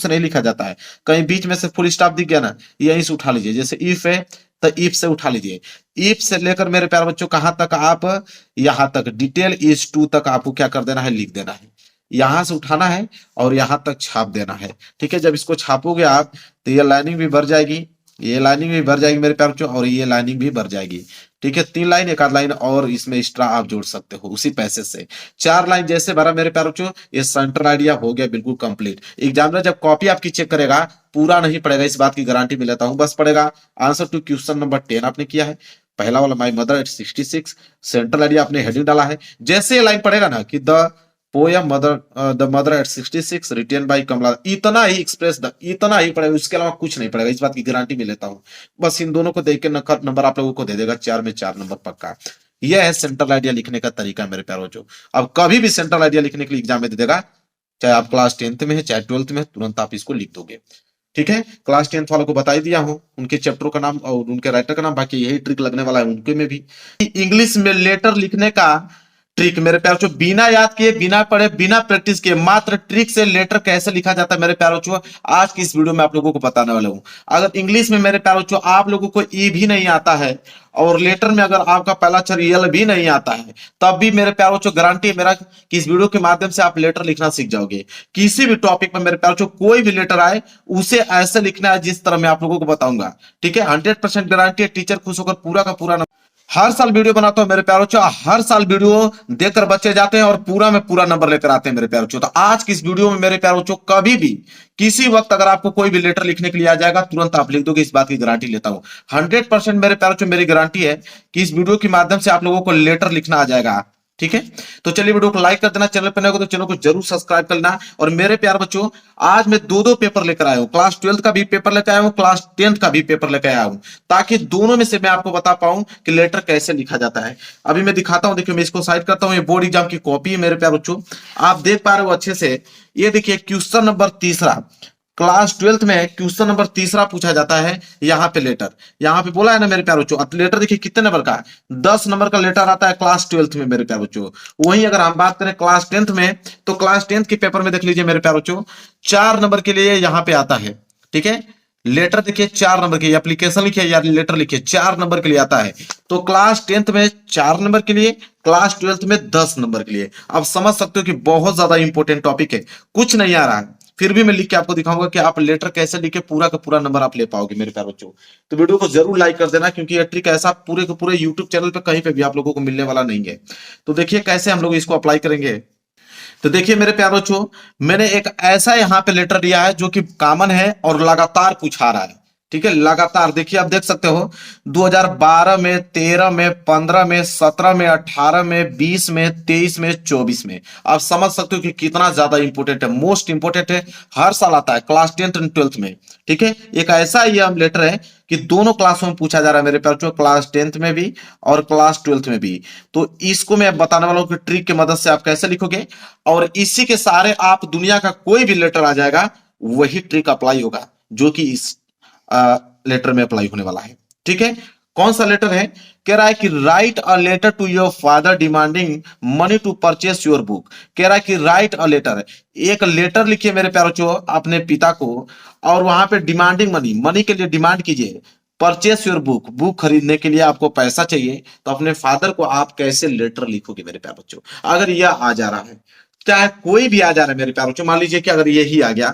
नहीं लिखा जाता है, कहीं बीच में से फुल स्टॉप दिख गया ना, यहीं से उठा लीजिए। जैसे इफ है तो इफ से उठा लीजिए। इफ से लेकर मेरे प्यारे बच्चों कहां तक, आप यहां तक डिटेल इज टू तक आपको क्या कर देना है, लिख देना है। यहां से उठाना है और यहां तक छाप देना है। ठीक है। जब इसको छापोगे आप, तो ये लाइनिंग भी भर जाएगी, ये लाइनिंग भी भर जाएगी मेरे प्यारे बच्चों, और ये लाइनिंग भी भर जाएगी। ठीक है। 3 लाइन, एक आध लाइन और इसमें एक्स्ट्रा आप जोड़ सकते हो उसी पैसे से। 4 लाइन जैसे भरा मेरे प्यारे बच्चों, ये सेंट्रल आइडिया हो गया बिल्कुल कंप्लीट। एग्जामिनर जब कॉपी आपकी चेक करेगा, पूरा नहीं पड़ेगा, इस बात की गारंटी मैं लेता हूं। बस पड़ेगा आंसर टू क्वेश्चन नंबर 10 आपने किया है, पहला वाला my mother at 66, central idea आपने हेडिंग डाला है। जैसे ये लाइन पड़ेगा ना कि the poem the mother at 66 written by Kamala, इतना ही एक्सप्रेस द, इतना ही पड़ेगा, उसके अलावा कुछ नहीं पड़ेगा, इस बात की गारंटी मैं लेता हूं। बस इन दोनों को देख के नंबर आप लोगों को दे देगा, 4 में 4 नंबर पक्का। यह है सेंट्रल आइडिया लिखने का तरीका मेरे प्यारो बच्चों। अब कभी भी सेंट्रल आइडिया लिखने के लिए एग्जाम में दे देगा, चाहे आप क्लास 10th में है चाहे 12th में, तुरंत आप इसको लिख दोगे। ठीक है। क्लास 10th वालों को बता ही दिया हूं, उनके चैप्टरों का नाम और उनके राइटर का नाम, बाकी यही ट्रिक लगने वाला है उनके में भी। इंग्लिश में लेटर लिखने का ट्रिक मेरे प्यारे बच्चों, बिना याद किए, बिना पढ़े, बिना प्रैक्टिस किए, मात्र ट्रिक से लेटर कैसे लिखा जाता है मेरे प्यारे बच्चों, आज की इस वीडियो में आप लोगों को बताने वाला हूं। अगर इंग्लिश में मेरे प्यारे बच्चों आप लोगों को ई भी नहीं आता है, और लेटर में अगर आपका पहला अक्षर यल भी नहीं आता है, तब भी मेरे प्यारे बच्चों गारंटी है मेरा कि इस वीडियो के माध्यम से आप लेटर लिखना सीख जाओगे। किसी भी टॉपिक में मेरे प्यारे बच्चों कोई भी लेटर आए, उसे ऐसे लिखना है जिस तरह मैं आप लोगों को बताऊंगा। ठीक है। 100% गारंटी है, टीचर खुश होकर पूरा का पूरा। हर साल वीडियो बनाता हूं मेरे प्यारे बच्चों, हर साल वीडियो देखकर बच्चे जाते हैं और पूरा में पूरा नंबर लेकर आते हैं मेरे प्यारे बच्चों। तो आज की इस वीडियो में मेरे प्यारे बच्चों, कभी भी किसी वक्त अगर आपको कोई भी लेटर लिखने के लिए आ जाएगा, तुरंत आप लिख दोगे, इस बात की गारंटी लेता हूं। 100% मेरे प्यारे बच्चों मेरी गारंटी है कि इस वीडियो के माध्यम से आप लोगों को लेटर लिखना आ जाएगा। ठीक है। तो चलिए वीडियो को लाइक कर देना, चैनल पर नए हो तो चैनल को जरूर सब्सक्राइब करना। और मेरे प्यारे बच्चों, आज मैं दो पेपर लेकर आया हूं, क्लास 12th का भी पेपर लेकर आया हूं, क्लास 10th का भी पेपर लेकर आया हूं, ताकि दोनों में से मैं आपको बता पाऊं कि लेटर कैसे लिखा जाता है। अभी मैं दिखाता हूं, देखिए मैं इसको साइड करता हूं, ये बोर्ड एग्जाम की कॉपी है मेरे प्यारे बच्चों, आप देख पा रहे हो अच्छे से। ये देखिए क्वेश्चन नंबर 3, क्लास 12th में क्वेश्चन नंबर 3 पूछा जाता है। यहाँ पे लेटर, यहाँ पे बोला है ना मेरे प्यारे बच्चों, लेटर देखिए कितने नंबर का है, 10 नंबर का लेटर आता है क्लास 12th में मेरे प्यारे बच्चों। वहीं अगर हम बात करें क्लास 10th में, तो क्लास 10th के पेपर में देख लीजिए मेरे प्यारे बच्चों, 4 नंबर के लिए यहाँ पे आता है। ठीक है। लेटर देखिए 4 नंबर के, एप्लीकेशन लिखिए या लेटर लिखिए, 4 नंबर के लिए आता है। तो क्लास 10th में 4 नंबर के लिए, क्लास 12th में 10 नंबर के लिए। अब समझ सकते हो कि बहुत ज्यादा इंपॉर्टेंट टॉपिक है, कुछ नहीं आ रहा है, फिर भी मैं लिख के आपको दिखाऊंगा कि आप लेटर कैसे लिख के पूरा का पूरा नंबर आप ले पाओगे मेरे प्यारे बच्चों। तो वीडियो को जरूर लाइक कर देना, क्योंकि ये ट्रिक ऐसा पूरे के पूरे यूट्यूब चैनल पे कहीं पे भी आप लोगों को मिलने वाला नहीं है। तो देखिए कैसे हम लोग इसको अप्लाई करेंगे। तो देखिए मेरे प्यारे बच्चों, मैंने एक ऐसा यहाँ पे लेटर दिया है जो कि कॉमन है और लगातार पूछा रहा है। ठीक है, लगातार देखिए, आप देख सकते हो 2012 में, 13 में, 15 में, 17 में, 18 में, 20 में, 23 में, 24 में। आप समझ सकते हो कि कितना ज्यादा इंपॉर्टेंट है, मोस्ट इंपॉर्टेंट है, हर साल आता है क्लास 10th एंड 12th में। ठीक है, एक ऐसा ये लेटर है कि दोनों क्लासों में पूछा जा रहा है मेरे प्यारे बच्चों, क्लास 10th में भी और क्लास 12th में भी। तो इसको मैं बताने वाला हूं कि ट्रिक की मदद से आप कैसे लिखोगे, और इसी के सहारे आप दुनिया का कोई भी लेटर आ जाएगा वही ट्रिक अप्लाई होगा जो कि इस लेटर में अप्लाई होने वाला है। ठीक है, कौन सा लेटर है? कह रहा है कि write a letter to your father demanding money to purchase your book. कह रहा है कि राइट अ लेटर, एक लेटर लिखिए मेरे प्यारे बच्चों अपने पिता को, और वहां पे डिमांडिंग मनी, मनी के लिए डिमांड कीजिए, परचेस योर बुक, बुक खरीदने के लिए आपको पैसा चाहिए। तो अपने फादर को आप कैसे लेटर लिखोगे मेरे प्यारे बच्चों, अगर यह आ जा रहा है, चाहे कोई भी आ जा रहा है मेरे प्यारे बच्चों, मान लीजिए कि अगर यही आ गया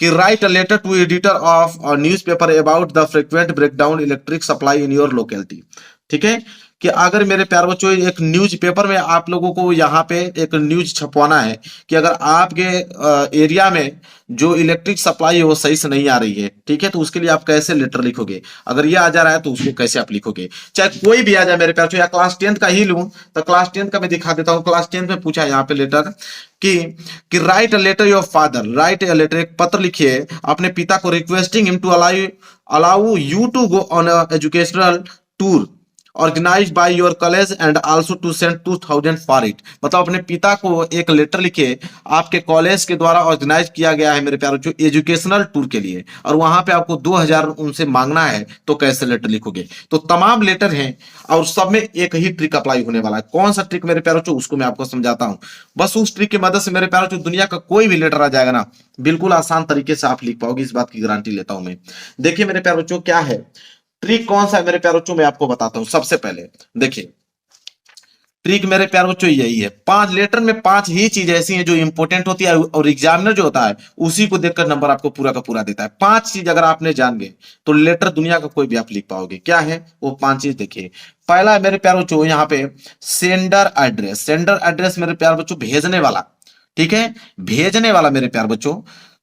कि write a letter to editor of newspaper about the frequent breakdown electric supply in your locality. ठीक है, कि अगर मेरे प्यारे बच्चों एक न्यूज पेपर में आप लोगों को यहाँ पे एक न्यूज छपवाना है कि अगर आपके एरिया में जो इलेक्ट्रिक सप्लाई है वो सही से नहीं आ रही है। ठीक है, तो उसके लिए आप कैसे लेटर लिखोगे, अगर ये आ जा रहा है तो उसको कैसे आप लिखोगे, चाहे कोई भी आ जाए मेरे प्यारे बच्चों, या क्लास 10th का ही लूं तो क्लास 10th का मैं दिखा देता हूँ। क्लास 10th में पूछा है यहाँ पे लेटर कि write a letter your father, write a letter, एक पत्र लिखिए अपने पिता को, requesting him to allow you to go on educational tour organised by your college and also to send 2000 for it. मतलब अपने पिता को एक लेटर लिखे, आपके कॉलेज के द्वारा ऑर्गेनाइज किया गया है मेरे प्यारे बच्चों एजुकेशनल टूर के लिए, और वहां पे आपको 2000 उनसे मांगना है, तो कैसे लेटर लिखोगे। तो तमाम लेटर हैं और सब में एक ही ट्रिक अप्लाई होने वाला है। कौन सा ट्रिक मेरे प्यारे बच्चों, उसको मैं आपको समझाता हूं। बस उस ट्रिक की मदद से मेरे प्यारे बच्चों दुनिया का कोई भी लेटर आ जाएगा ना, बिल्कुल आसान तरीके से आप लिख पाओगे, इस बात की गारंटी लेता हूं मैं। देखिए मेरे प्यारे बच्चों क्या है ट्रिक, कौन सा है मेरे प्यारे बच्चों, मैं आपको बताता हूं। सबसे पहले देखिए ट्रिक मेरे प्यारे बच्चों यही है, 5 लेटर में 5 ही चीज ऐसी हैं जो इंपॉर्टेंट होती है, और एग्जामिनर जो होता है उसी को देखकर नंबर आपको पूरा का पूरा देता है। 5 चीज अगर आपने जान गए तो लेटर दुनिया का कोई भी आप लिख पाओगे। क्या है वो 5 चीज? देखिए पहला है मेरे प्यारे बच्चों यहाँ पे सेंडर एड्रेस। सेंडर एड्रेस मेरे प्यारे बच्चों भेजने वाला, ठीक है, भेजने वाला मेरे प्यारे बच्चों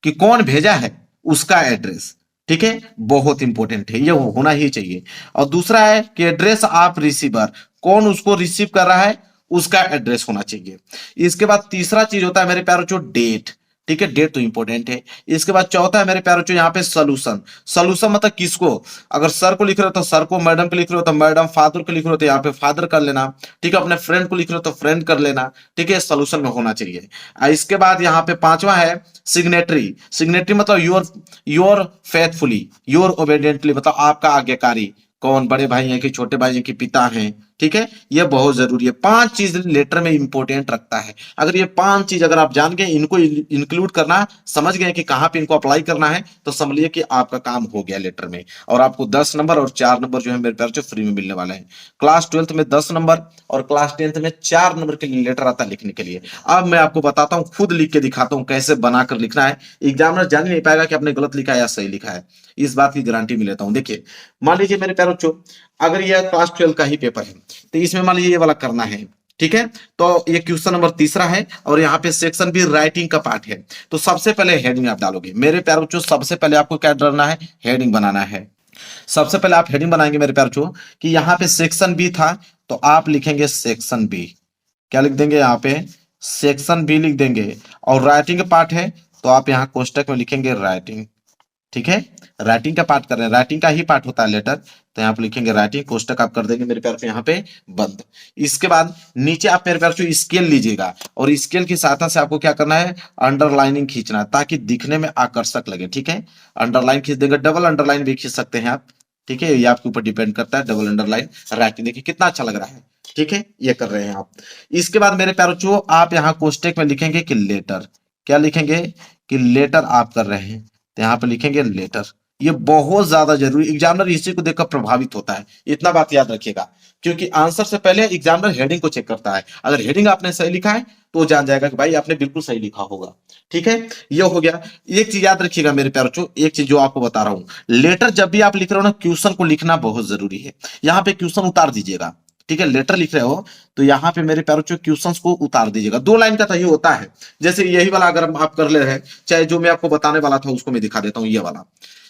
कि कौन भेजा है उसका एड्रेस। ठीक है, बहुत इंपॉर्टेंट है, ये होना ही चाहिए। और दूसरा है कि एड्रेस ऑफ रिसीवर, कौन उसको रिसीव कर रहा है उसका एड्रेस होना चाहिए। इसके बाद तीसरा चीज होता है मेरे प्यारे बच्चों डेट। ठीक है, डेट तो इंपॉर्टेंट है। इसके बाद चौथा है मेरे प्यारे बच्चों यहाँ पे सोल्यूशन। सोल्यूशन मतलब किसको, अगर सर को लिख रहे हो तो सर को, मैडम को लिख रहे हो तो मैडम, फादर को लिख रहे हो तो यहाँ पे फादर कर लेना। ठीक है, अपने फ्रेंड को लिख रहे हो तो फ्रेंड कर लेना। ठीक है, सोल्यूशन में होना चाहिए। इसके बाद यहाँ पे पांचवा है सिग्नेटरी। सिग्नेटरी मतलब योर फेथफुली, योर ओबेडिएंटली, मतलब आपका आज्ञाकारी, कौन, बड़े भाई हैं कि छोटे भाई हैं कि पिता हैं। ठीक है, ये बहुत जरूरी है। 5 चीज लेटर में इंपॉर्टेंट रखता है। अगर ये 5 चीज अगर आप जान गए, इनको इंक्लूड करना, समझ गए कि कहां पे इनको अप्लाई करना है, तो समझिए कि आपका काम हो गया लेटर में। और आपको 10 नंबर और 4 नंबर जो है मेरे प्यारे फ्री में मिलने वाले हैं। क्लास 12th में 10 नंबर और क्लास 10th में 4 नंबर के लिए लेटर आता है लिखने के लिए। अब मैं आपको बताता हूँ, खुद लिख के दिखाता हूँ कैसे बनाकर लिखना है। एग्जामिनर जान ही नहीं पाएगा कि आपने गलत लिखा है या सही लिखा है, इस बात की गारंटी में लेता हूं। देखिए मान लीजिए मेरे प्यारे बच्चों, अगर यह क्लास 12 का ही पेपर है तो इसमें मान लीजिए ये वाला करना है। ठीक है, तो ये क्वेश्चन नंबर तीसरा है और यहाँ पे सेक्शन भी राइटिंग का पार्ट है। तो सबसे पहले हेडिंग आप डालोगे मेरे प्यारे बच्चों, सबसे पहले आपको क्या डालना है, हेडिंग बनाना है। सबसे पहले आप हेडिंग बनाएंगे मेरे प्यारे बच्चों कि यहाँ पे सेक्शन बी था तो आप लिखेंगे सेक्शन बी। क्या लिख देंगे यहाँ पे, सेक्शन बी लिख देंगे। और राइटिंग का पार्ट है तो आप यहाँ कोष्टक में लिखेंगे राइटिंग। ठीक है, राइटिंग का पार्ट कर रहे हैं, राइटिंग का ही पार्ट होता है लेटर, तो यहाँ पे लिखेंगे राइटिंग, कोष्टक आप कर देंगे मेरे प्यार पे यहाँ पे बंद। इसके बाद नीचे आप मेरे प्यार से स्केल लीजिएगा और स्केल की सहायता से आपको क्या करना है, अंडरलाइनिंग खींचना है ताकि दिखने में आकर्षक लगे। ठीक है, अंडरलाइन खींच देंगे, डबल अंडरलाइन भी खींच सकते हैं आप। ठीक है, ये आपके ऊपर डिपेंड करता है। डबल अंडरलाइन राइटिंग देखिए कितना अच्छा लग रहा है। ठीक है, ये कर रहे हैं आप। इसके बाद मेरे प्यारे बच्चों आप यहाँ कोष्टक में लिखेंगे कि लेटर, क्या लिखेंगे कि लेटर आप कर रहे हैं, तो यहाँ पे लिखेंगे लेटर। ये बहुत ज्यादा जरूरी, एग्जामिनर इसी को देखकर प्रभावित होता है, इतना बात याद रखिएगा। क्योंकि आंसर से पहले एग्जामिनर हेडिंग को चेक करता है, अगर हेडिंग आपने सही लिखा है तो वो जान जाएगा कि भाई आपने बिल्कुल सही लिखा होगा। ठीक है, ये हो गया। एक चीज याद रखिएगा मेरे प्यारे बच्चों, एक चीज जो आपको बता रहा हूं, लेटर जब भी आप लिख रहे हो ना, क्वेश्चन को लिखना बहुत जरूरी है। यहाँ पे क्वेश्चन उतार दीजिएगा। ठीक है, लेटर लिख रहे हो तो यहाँ पे मेरे प्यारे बच्चों क्वेश्चंस को उतार दीजिएगा। 2 लाइन का तो ये होता है। जैसे यही वाला अगर आप कर ले रहे हैं, चाहे जो मैं आपको बताने वाला था उसको मैं दिखा देता हूं, ये वाला।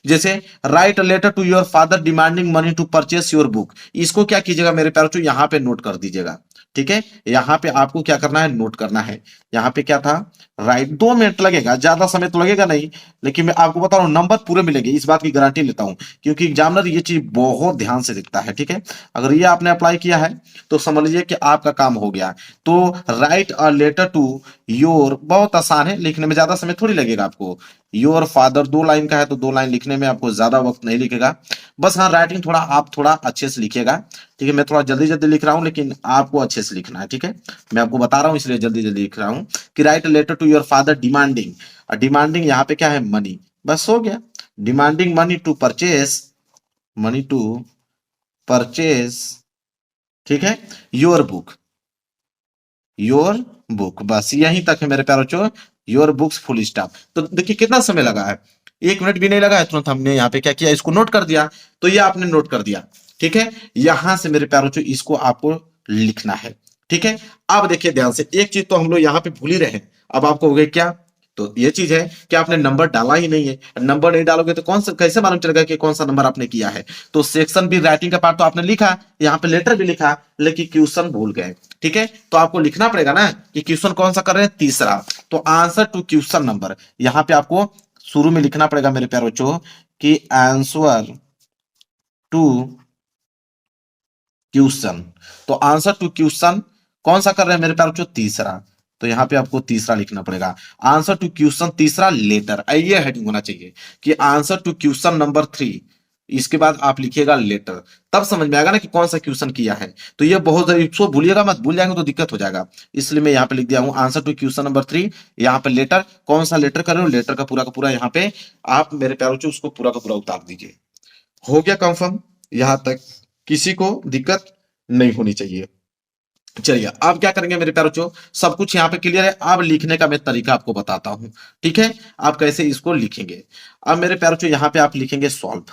जैसे write a letter to your father demanding money to purchase your book, इसको क्या कीजिएगा मेरे प्यारे बच्चों, यहाँ पे नोट कर दीजिएगा। ठीक है, यहाँ पे आपको क्या करना है, नोट करना है। यहाँ पे क्या था, राइट। 2 मिनट लगेगा, ज्यादा समय तो लगेगा नहीं, लेकिन मैं आपको बता रहा हूँ नंबर पूरे मिलेंगे, इस बात की गारंटी लेता हूँ, क्योंकि एग्जामिनर ये चीज बहुत ध्यान से देखता है। ठीक है, अगर ये आपने अप्लाई किया है तो समझ लीजिए कि आपका काम हो गया। तो write a letter to your, बहुत आसान है लिखने में, ज्यादा समय थोड़ी लगेगा आपको। योर फादर 2 लाइन का है तो 2 लाइन लिखने में आपको ज्यादा वक्त नहीं लिखेगा। बस हाँ, राइटिंग थोड़ा आप थोड़ा अच्छे से लिखिएगा। ठीक है, मैं थोड़ा जल्दी जल्दी लिख रहा हूँ, लेकिन आपको अच्छे से लिखना है। ठीक है, मैं आपको बता रहा हूँ इसलिए जल्दी जल्दी लिख रहा हूँ कि write letter to your father demanding, demanding यहाँ पे क्या है, मनी, बस हो गया। Demanding money to purchase, money to purchase, ठीक है, योर बुक, योर बुक, बस यहीं तक है मेरे प्यारे बच्चों, योर बुक्स फुल स्टॉप। तो देखिए कितना समय लगा है, 1 मिनट भी नहीं लगा है, तुरंत हमने यहाँ पे क्या किया, इसको नोट कर दिया। तो ये आपने नोट कर दिया। ठीक है, यहां से मेरे प्यारे बच्चों इसको आपको लिखना है। ठीक है, अब देखिए ध्यान से, एक चीज तो हम लोग यहाँ पे भूल ही रहे हैं। अब आपको हो गया क्या, तो ये चीज है कि आपने नंबर डाला ही नहीं है। नंबर नहीं डालोगे तो कौन सा, कैसे मालूम चलेगा कि कौन सा नंबर आपने किया है। तो सेक्शन भी, राइटिंग का पार्ट तो आपने लिखा, यहाँ पे लेटर भी लिखा, लेकिन क्वेश्चन भूल गए। ठीक है, तो आपको लिखना पड़ेगा ना कि क्वेश्चन कौन सा कर रहे हैं, तीसरा। तो आंसर टू क्वेश्चन नंबर, यहाँ पे आपको शुरू में लिखना पड़ेगा मेरे प्यारे बच्चों कि आंसर टू क्वेश्चन। तो आंसर टू क्वेश्चन कौन सा कर रहे हैं मेरे प्यारे बच्चों, तीसरा। तो यहाँ पे आपको तीसरा लिखना पड़ेगा, आंसर टू क्वेश्चन तीसरा लेटर, ये हेडिंग होना चाहिए कि आंसर टू क्वेश्चन नंबर 3। इसके बाद आप लिखिएगा लेटर, तब समझ में आएगा ना कि कौन सा क्वेश्चन किया है। तो ये बहुत जरूरी, इसको भूलिएगा मत, भूल जाएंगे तो दिक्कत हो जाएगा। इसलिए मैं यहाँ पे लिख दिया हूँ आंसर टू क्वेश्चन नंबर 3। यहाँ पे लेटर, कौन सा लेटर कर रहे हो, लेटर का पूरा यहाँ पे आप मेरे प्यारे बच्चों उसको पूरा का पूरा उतार दीजिए। हो गया कंफर्म, यहां तक किसी को दिक्कत नहीं होनी चाहिए। चलिए आप क्या करेंगे मेरे प्यारे बच्चों, सब कुछ यहाँ पे क्लियर है। अब लिखने का मैं तरीका आपको बताता हूं। ठीक है, आप कैसे इसको लिखेंगे। अब मेरे प्यारे बच्चों यहाँ पे आप लिखेंगे सॉल्व,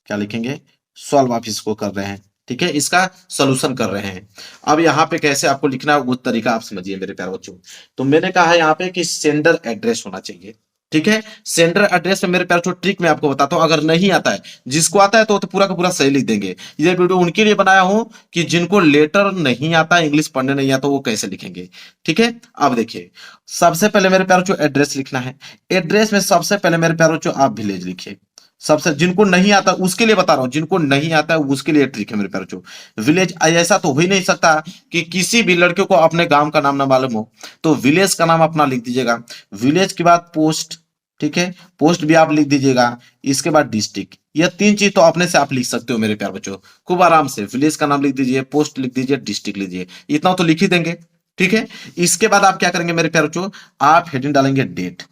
क्या लिखेंगे, सॉल्व आप इसको कर रहे हैं। ठीक है, इसका सोल्यूशन कर रहे हैं। अब यहाँ पे कैसे आपको लिखना है वो तरीका आप समझिए मेरे प्यारे बच्चों। तो मैंने कहा है यहाँ पे कि सेंडर एड्रेस होना चाहिए। ठीक है, सेंडर एड्रेस में मेरे प्यारे बच्चों ट्रिक मैं आपको बताता हूं, अगर नहीं आता है, जिसको आता है तो पूरा का पूरा सही लिख देंगे। ये वीडियो उनके लिए बनाया हूं कि जिनको लेटर नहीं आता, इंग्लिश पढ़ने नहीं आता, वो कैसे लिखेंगे। ठीक है, अब देखिए, सबसे पहले मेरे प्यारे बच्चों एड्रेस लिखना है। एड्रेस में सबसे पहले मेरे प्यारे बच्चों आप विलेज लिखिए। सबसे, जिनको नहीं आता उसके लिए बता रहा हूं, जिनको नहीं आता है उसके लिए ट्रिक है मेरे प्यारे बच्चों। विलेज, ऐसा तो हो ही नहीं सकता कि किसी भी लड़के को अपने गांव का नाम ना मालूम हो, तो विलेज का नाम अपना लिख दीजिएगा। विलेज के बाद पोस्ट, ठीक है, पोस्ट भी आप लिख दीजिएगा। इसके बाद डिस्ट्रिक्ट, ये 3 चीज तो अपने से आप लिख सकते हो मेरे प्यारे बच्चों, खूब आराम से। विलेज का नाम लिख दीजिए, पोस्ट लिख दीजिए, डिस्ट्रिक्ट लीजिए, इतना तो लिख ही देंगे। ठीक है, इसके बाद आप क्या करेंगे मेरे प्यारे बच्चों, आप हेडिंग डालेंगे डेट।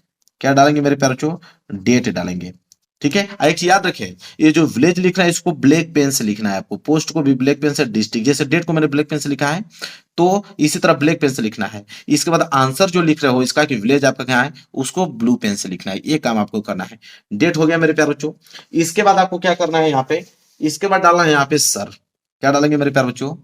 क्या डालेंगे मेरे प्यारे बच्चों, डेट डालेंगे। ठीक है, एक चीज याद रखें, ये जो विलेज लिखना है इसको ब्लैक पेन से लिखना है आपको, पोस्ट को भी ब्लैक पेन से, डिस्ट्रिक्ट जैसे डेट को मैंने ब्लैक पेन से लिखा है, तो इसी तरह ब्लैक पेन से लिखना है। इसके बाद आंसर जो लिख रहे हो इसका कि विलेज आपका क्या है, उसको ब्लू पेन से लिखना है। ये काम आपको करना है। डेट हो गया मेरे प्यारे बच्चों। इसके बाद आपको क्या करना है यहाँ पे, इसके बाद डालना है यहाँ पे सर। क्या डालेंगे मेरे प्यारे बच्चों,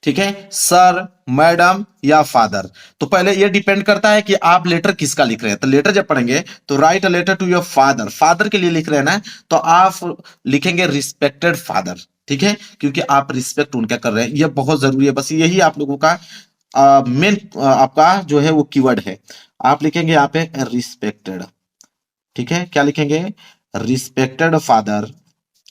ठीक है, सर, मैडम या फादर। तो पहले ये डिपेंड करता है कि आप लेटर किसका लिख रहे हैं। तो लेटर जब पढ़ेंगे तो write a letter to your father, father के लिए लिख रहे हैं ना, तो आप लिखेंगे रिस्पेक्टेड फादर। ठीक है, क्योंकि आप रिस्पेक्ट उनका कर रहे हैं, ये बहुत जरूरी है। बस यही आप लोगों का मेन आपका जो है वो कीवर्ड है। आप लिखेंगे यहाँ पे रिस्पेक्टेड। ठीक है, क्या लिखेंगे, रिस्पेक्टेड फादर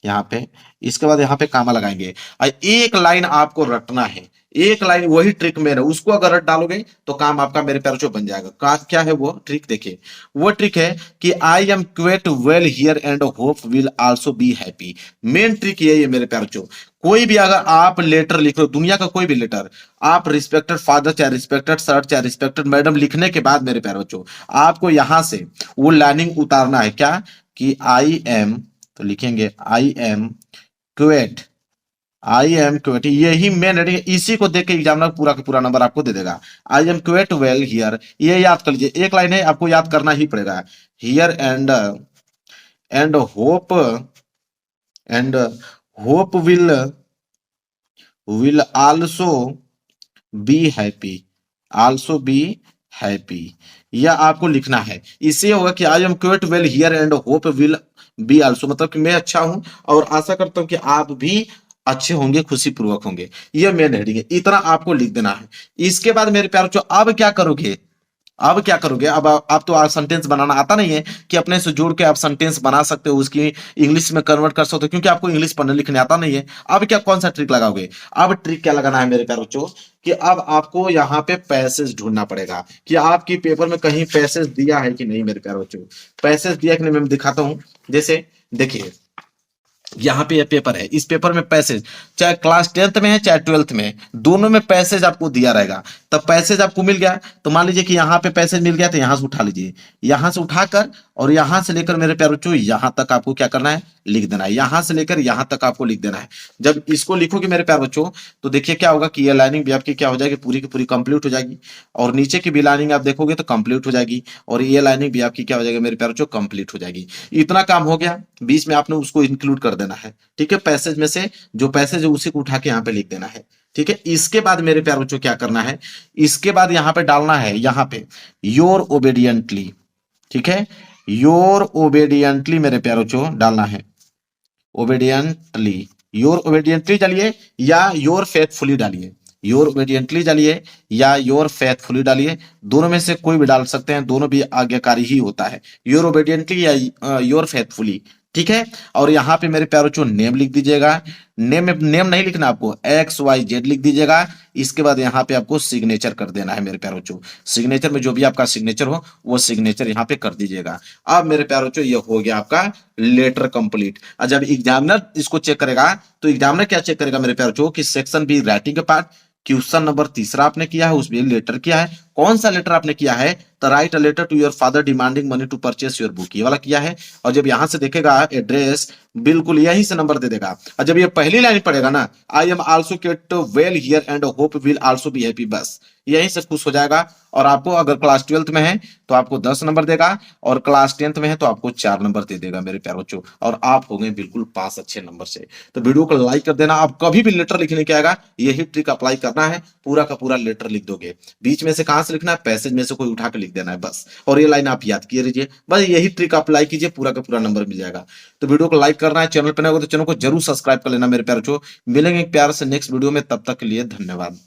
यहाँ पे। इसके बाद यहाँ पे कामा लगाएंगे और एक लाइन आपको रटना है। एक लाइन, वही ट्रिक में है, उसको अगर रट डालोगे तो काम आपका मेरे प्यारे बच्चों बन जाएगा। क्या है वो ट्रिक, देखिए वो ट्रिक है कि I am quite well here and hope will also be happy. Main trick ये है मेरे प्यारे बच्चों। कोई भी अगर आप लेटर लिख रहे हो, दुनिया का कोई भी लेटर, आप रिस्पेक्टेड फादर चाहे रिस्पेक्टेड सर चाहे रिस्पेक्टेड मैडम लिखने के बाद मेरे प्यारे बच्चों आपको यहां से वो लाइनिंग उतारना है। क्या, कि आई एम, तो लिखेंगे आई एम क्वेट, यही मेन हेडिंग है। इसी को देख के एग्जामिनर पूरा का पूरा नंबर आपको दे देगा। आई एम क्वेट वेल हियर, ये याद कर लीजिए, एक लाइन है, आपको याद करना ही पड़ेगा। Here and and hope will also be happy, यह आपको लिखना है। इससे होगा कि I am quite well here and hope will be also, मतलब कि मैं अच्छा हूं और आशा करता हूं कि आप भी अच्छे होंगे, खुशी पूर्वक होंगे। यह मेन हेडिंग है, इतना आपको लिख देना है। इसके बाद मेरे प्यारे बच्चों, अब क्या करोगे, अब क्या करोगे, अब आप तो आप सेंटेंस बनाना आता नहीं है कि अपने से जोड़ के आप सेंटेंस बना सकते हो, उसकी इंग्लिश में कन्वर्ट कर सकते हो, क्योंकि आपको इंग्लिश पढ़ने लिखने आता नहीं है। अब क्या, कौन सा ट्रिक लगाओगे, अब ट्रिक क्या लगाना है मेरे प्यारे बच्चों, कि अब आपको यहाँ पे पैसेज ढूंढना पड़ेगा कि आपकी पेपर में कहीं पैसेज दिया है कि नहीं। मेरे प्यारे बच्चों, पैसेज दिया कि नहीं मैं दिखाता हूं। जैसे देखिए, यहाँ पे ये पेपर है, इस पेपर में पैसेज चाहे क्लास 10th में है चाहे 12th में, दोनों में पैसेज आपको दिया रहेगा। तब पैसेज आपको मिल गया, तो मान लीजिए कि यहाँ पे पैसेज मिल गया, तो यहाँ से उठा लीजिए, यहाँ से उठाकर और यहाँ से लेकर मेरे प्यारे बच्चों यहाँ तक आपको क्या करना है, लिख देना है। यहाँ से लेकर यहाँ तक आपको लिख देना है। जब इसको लिखोगे मेरे प्यारे बच्चों, तो देखिए क्या होगा कि ये लाइनिंग भी आपकी क्या हो जाएगी, पूरी की पूरी कंप्लीट हो जाएगी, और नीचे की भी लाइनिंग आप देखोगे तो कंप्लीट हो जाएगी, और ये लाइनिंग भी आपकी क्या हो जाएगी मेरे प्यारे बच्चों, कंप्लीट हो जाएगी। इतना काम हो गया, बीच में आपने उसको इंक्लूड कर देना है। ठीक है, पैसेज में से जो पैसेज है उसी को उठा के यहाँ पे लिख देना है। ठीक है, इसके बाद मेरे प्यारे बच्चों क्या करना है, इसके बाद यहाँ पे डालना है, यहाँ पे योर ओबेडियंटली। ठीक है, योर ओबेडियंटली मेरे प्यारे बच्चों डालना है, ओबेडियंटली, योर ओबेडियंटली डालिए या योर फेथफुली डालिए, योर ओबेडियंटली डालिए या योर फेथफुली डालिए, दोनों में से कोई भी डाल सकते हैं, दोनों भी आज्ञाकारी ही होता है, योर ओबेडियंटली या योर फेथफुली। ठीक है, और यहाँ पे मेरे प्यारों चो नेम लिख दीजिएगा, नेम नहीं लिखना आपको, XYZ लिख दीजिएगा। इसके बाद यहाँ पे आपको सिग्नेचर कर देना है मेरे प्यारों चो, सिग्नेचर में जो भी आपका सिग्नेचर हो वो सिग्नेचर यहाँ पे कर दीजिएगा। अब मेरे प्यारों चो ये हो गया आपका लेटर कंप्लीट। और जब एग्जामिनर इसको चेक करेगा, तो एग्जामिनर क्या चेक करेगा मेरे प्यारों चो, कि सेक्शन बी राइटिंग का पार्ट, क्वेश्चन नंबर तीसरा आपने किया है, उसमें लेटर किया है, कौन सा लेटर आपने किया है, तो write a letter to your father demanding money to purchase your book, ये वाला किया है। और जब यहां से देखेगा एड्रेस, बिल्कुल यहीं से नंबर दे देगा। और जब ये पहली लाइन पढ़ेगा ना, I am also get well here and hope will also be happy, बस यहीं से खुश हो जाएगा। और आपको अगर क्लास 12th में है तो आपको 10 नंबर देगा, और क्लास 10th में है तो आपको 4 नंबर दे देगा मेरे प्यारे बच्चों, और आप हो गए बिल्कुल पास अच्छे नंबर से। तो वीडियो को लाइक कर देना। आप कभी भी लेटर लिखने के आएगा, यही ट्रिक अप्लाई करना है, पूरा का पूरा लेटर लिख दोगे। बीच में से कहां से लिखना है, पैसेज में से कोई उठा के लिख देना है बस, और ये लाइन आप याद किए रहिए, बस यही ट्रिक अप्लाई कीजिए, पूरा का पूरा नंबर मिल जाएगा। तो वीडियो को लाइक करना है, चैनल पर नए हो तो चैनल को जरूर सब्सक्राइब कर लेना मेरे प्यारे बच्चों। मिलेंगे एक प्यार से नेक्स्ट वीडियो में, तब तक के लिए धन्यवाद।